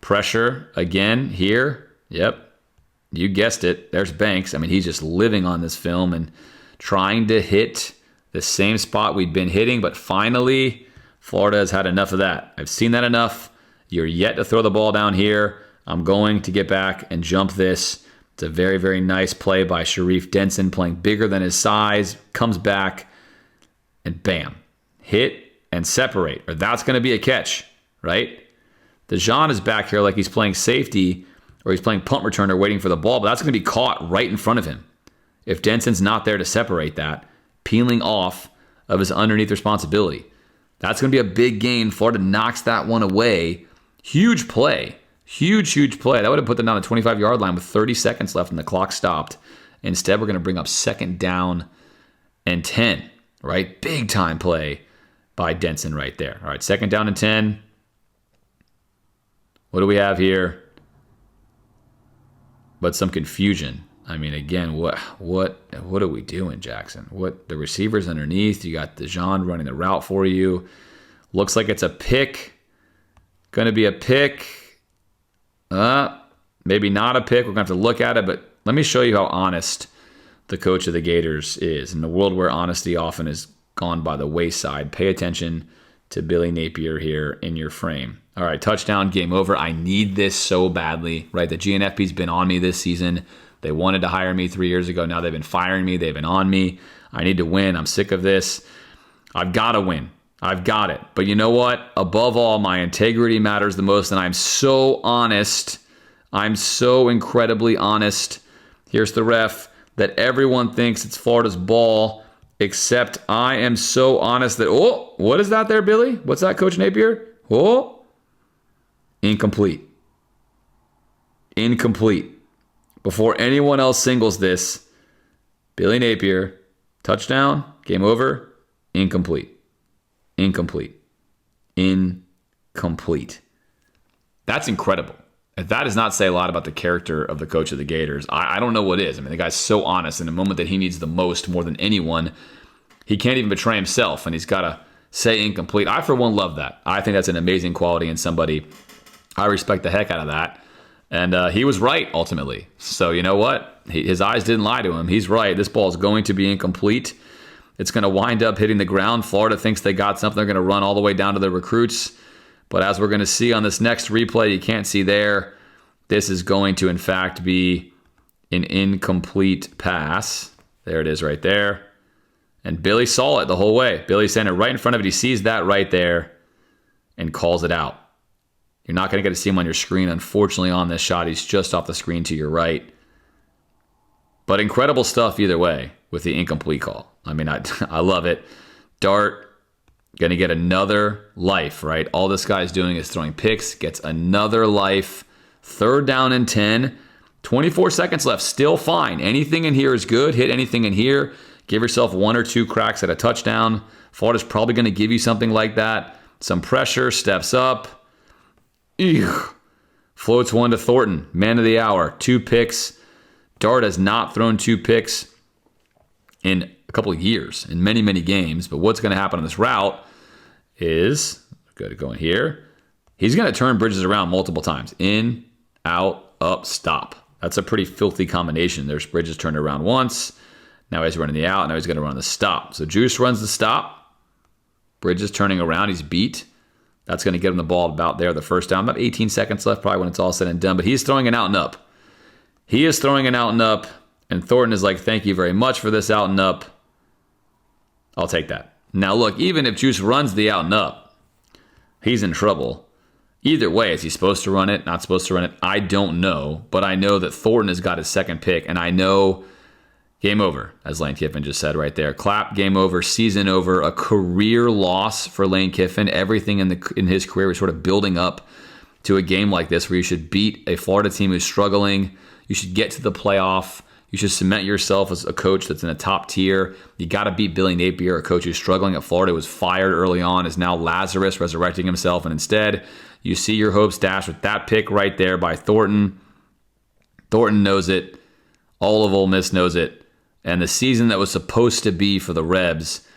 Pressure again here. Yep. You guessed it. There's Banks. I mean, he's just living on this film and trying to hit the same spot we'd been hitting. But finally, Florida has had enough of that. I've seen that enough. You're yet to throw the ball down here. I'm going to get back and jump this. It's a very, very nice play by Sharif Denson, playing bigger than his size. Comes back and bam. Hit and separate. Or that's going to be a catch, right? DeJean is back here like he's playing safety or he's playing punt returner waiting for the ball, but that's going to be caught right in front of him. If Denson's not there to separate that, peeling off of his underneath responsibility. That's going to be a big gain. Florida knocks that one away. Huge play. Huge play. That would have put them down the 25-yard line with 30 seconds left and the clock stopped. Instead, we're going to bring up 2nd down and 10, right? Big time play by Denson right there. All right, 2nd down and 10. What do we have here? But some confusion. I mean, again, what are we doing, Jackson? What the receivers underneath? You got DeJean running the route for you. Looks like it's a pick. Going to be a pick. Maybe not a pick. We're going to have to look at it, but let me show you how honest the coach of the Gators is. In a world where honesty often is gone by the wayside, pay attention to Billy Napier here in your frame. All right, touchdown, game over. I need this so badly, right? The GNFP's been on me this season. They wanted to hire me 3 years ago. Now they've been firing me. They've been on me. I need to win. I'm sick of this. I've got to win. I've got it. But you know what? Above all, my integrity matters the most, and I'm so honest. I'm so incredibly honest. Here's the ref that everyone thinks it's Florida's ball, except I am so honest that, oh, what is that there, Billy? What's that, Coach Napier? Oh, incomplete. Incomplete. Before anyone else singles this, Billy Napier, touchdown, game over, incomplete. Incomplete. Incomplete. That's incredible. If that does not say a lot about the character of the coach of the Gators, I don't know what is. I mean, the guy's so honest. In the moment that he needs the most, more than anyone, he can't even betray himself, and he's got to say incomplete. I, for one, love that. I think that's an amazing quality in somebody. I respect the heck out of that. And he was right, ultimately. So you know what? His eyes didn't lie to him. He's right. This ball is going to be incomplete. It's going to wind up hitting the ground. Florida thinks they got something. They're going to run all the way down to the recruits. But as we're going to see on this next replay, you can't see there, this is going to, in fact, be an incomplete pass. There it is right there. And Billy saw it the whole way. Billy's standing right in front of it. He sees that right there and calls it out. You're not going to get to see him on your screen, unfortunately, on this shot. He's just off the screen to your right. But incredible stuff either way with the incomplete call. I mean, I love it. Dart, going to get another life, right? All this guy's doing is throwing picks, gets another life. 3rd down and 10. 24 seconds left. Still fine. Anything in here is good. Hit anything in here. Give yourself 1 or 2 cracks at a touchdown. Florida's probably going to give you something like that. Some pressure, steps up. Eugh. Floats one to Thornton. Man of the hour. 2 picks. Dart has not thrown 2 picks in a couple of years, in many, many games. But what's going to happen on this route is, good to go in here, he's going to turn Bridges around multiple times. In, out, up, stop. That's a pretty filthy combination. There's Bridges turned around once. Now he's running the out. Now he's going to run the stop. So Juice runs the stop. Bridges turning around. He's beat. That's going to get him the ball about there, the first down. About 18 seconds left probably when it's all said and done. But he's throwing an out and up. He is throwing an out and up. And Thornton is like, thank you very much for this out and up. I'll take that. Now look, even if Juice runs the out and up, he's in trouble. Either way, is he supposed to run it, not supposed to run it? I don't know. But I know that Thornton has got his second pick. And I know game over, as Lane Kiffin just said right there. Clap, game over, season over, a career loss for Lane Kiffin. Everything in his career was sort of building up to a game like this where you should beat a Florida team who's struggling. You should get to the playoff. You should cement yourself as a coach that's in a top tier. You got to beat Billy Napier, a coach who's struggling at Florida, was fired early on, is now Lazarus resurrecting himself. And instead, you see your hopes dashed with that pick right there by Thornton. Thornton knows it. All of Ole Miss knows it. And the season that was supposed to be for the Rebs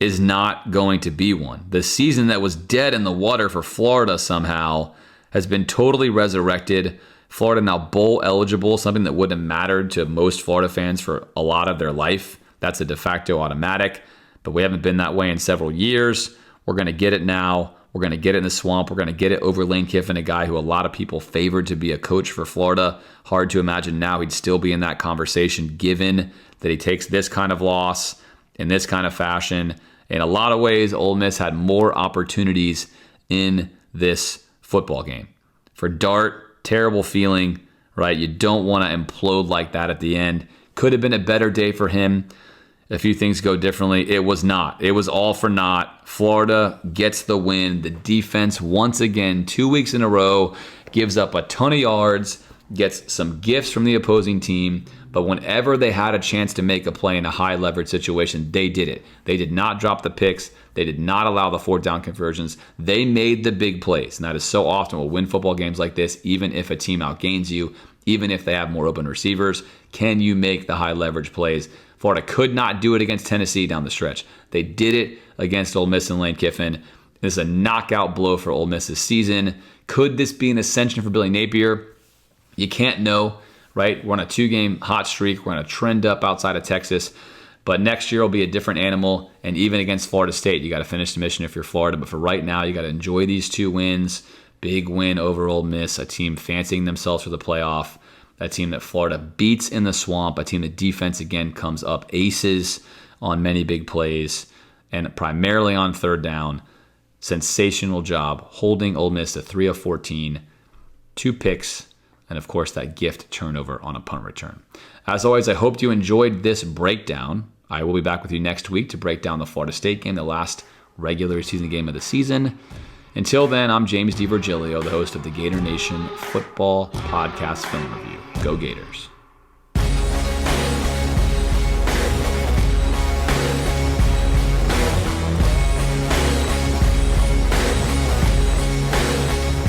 is not going to be one. The season that was dead in the water for Florida somehow has been totally resurrected. Florida now bowl eligible, something that wouldn't have mattered to most Florida fans for a lot of their life. That's a de facto automatic, but we haven't been that way in several years. We're going to get it now. We're going to get it in the swamp. We're going to get it over Lane Kiffin, a guy who a lot of people favored to be a coach for Florida. Hard to imagine now he'd still be in that conversation given that he takes this kind of loss in this kind of fashion. In a lot of ways, Ole Miss had more opportunities in this football game. For Dart, terrible feeling, right? You don't want to implode like that at the end. Could have been a better day for him. A few things go differently. It was not. It was all for naught. Florida gets the win. The defense, once again, 2 weeks in a row, gives up a ton of yards, gets some gifts from the opposing team. But whenever they had a chance to make a play in a high leverage situation, they did it. They did not drop the picks. They did not allow the fourth down conversions. They made the big plays. And that is so often we'll win football games like this, even if a team outgains you, even if they have more open receivers. Can you make the high leverage plays? Florida could not do it against Tennessee down the stretch. They did it against Ole Miss and Lane Kiffin. This is a knockout blow for Ole Miss this season. Could this be an ascension for Billy Napier? You can't know, right? We're on a 2-game hot streak. We're going to trend up outside of Texas. But next year will be a different animal. And even against Florida State, you got to finish the mission if you're Florida. But for right now, you got to enjoy these 2 wins. Big win over Ole Miss, a team fancying themselves for the playoff. A team that Florida beats in the swamp. A team that defense, again, comes up aces on many big plays. And primarily on third down. Sensational job holding Ole Miss to 3 of 14. 2 picks. And of course, that gift turnover on a punt return. As always, I hope you enjoyed this breakdown. I will be back with you next week to break down the Florida State game, the last regular season game of the season. Until then, I'm James DiVirgilio, the host of the Gator Nation Football Podcast Film Review. Go Gators.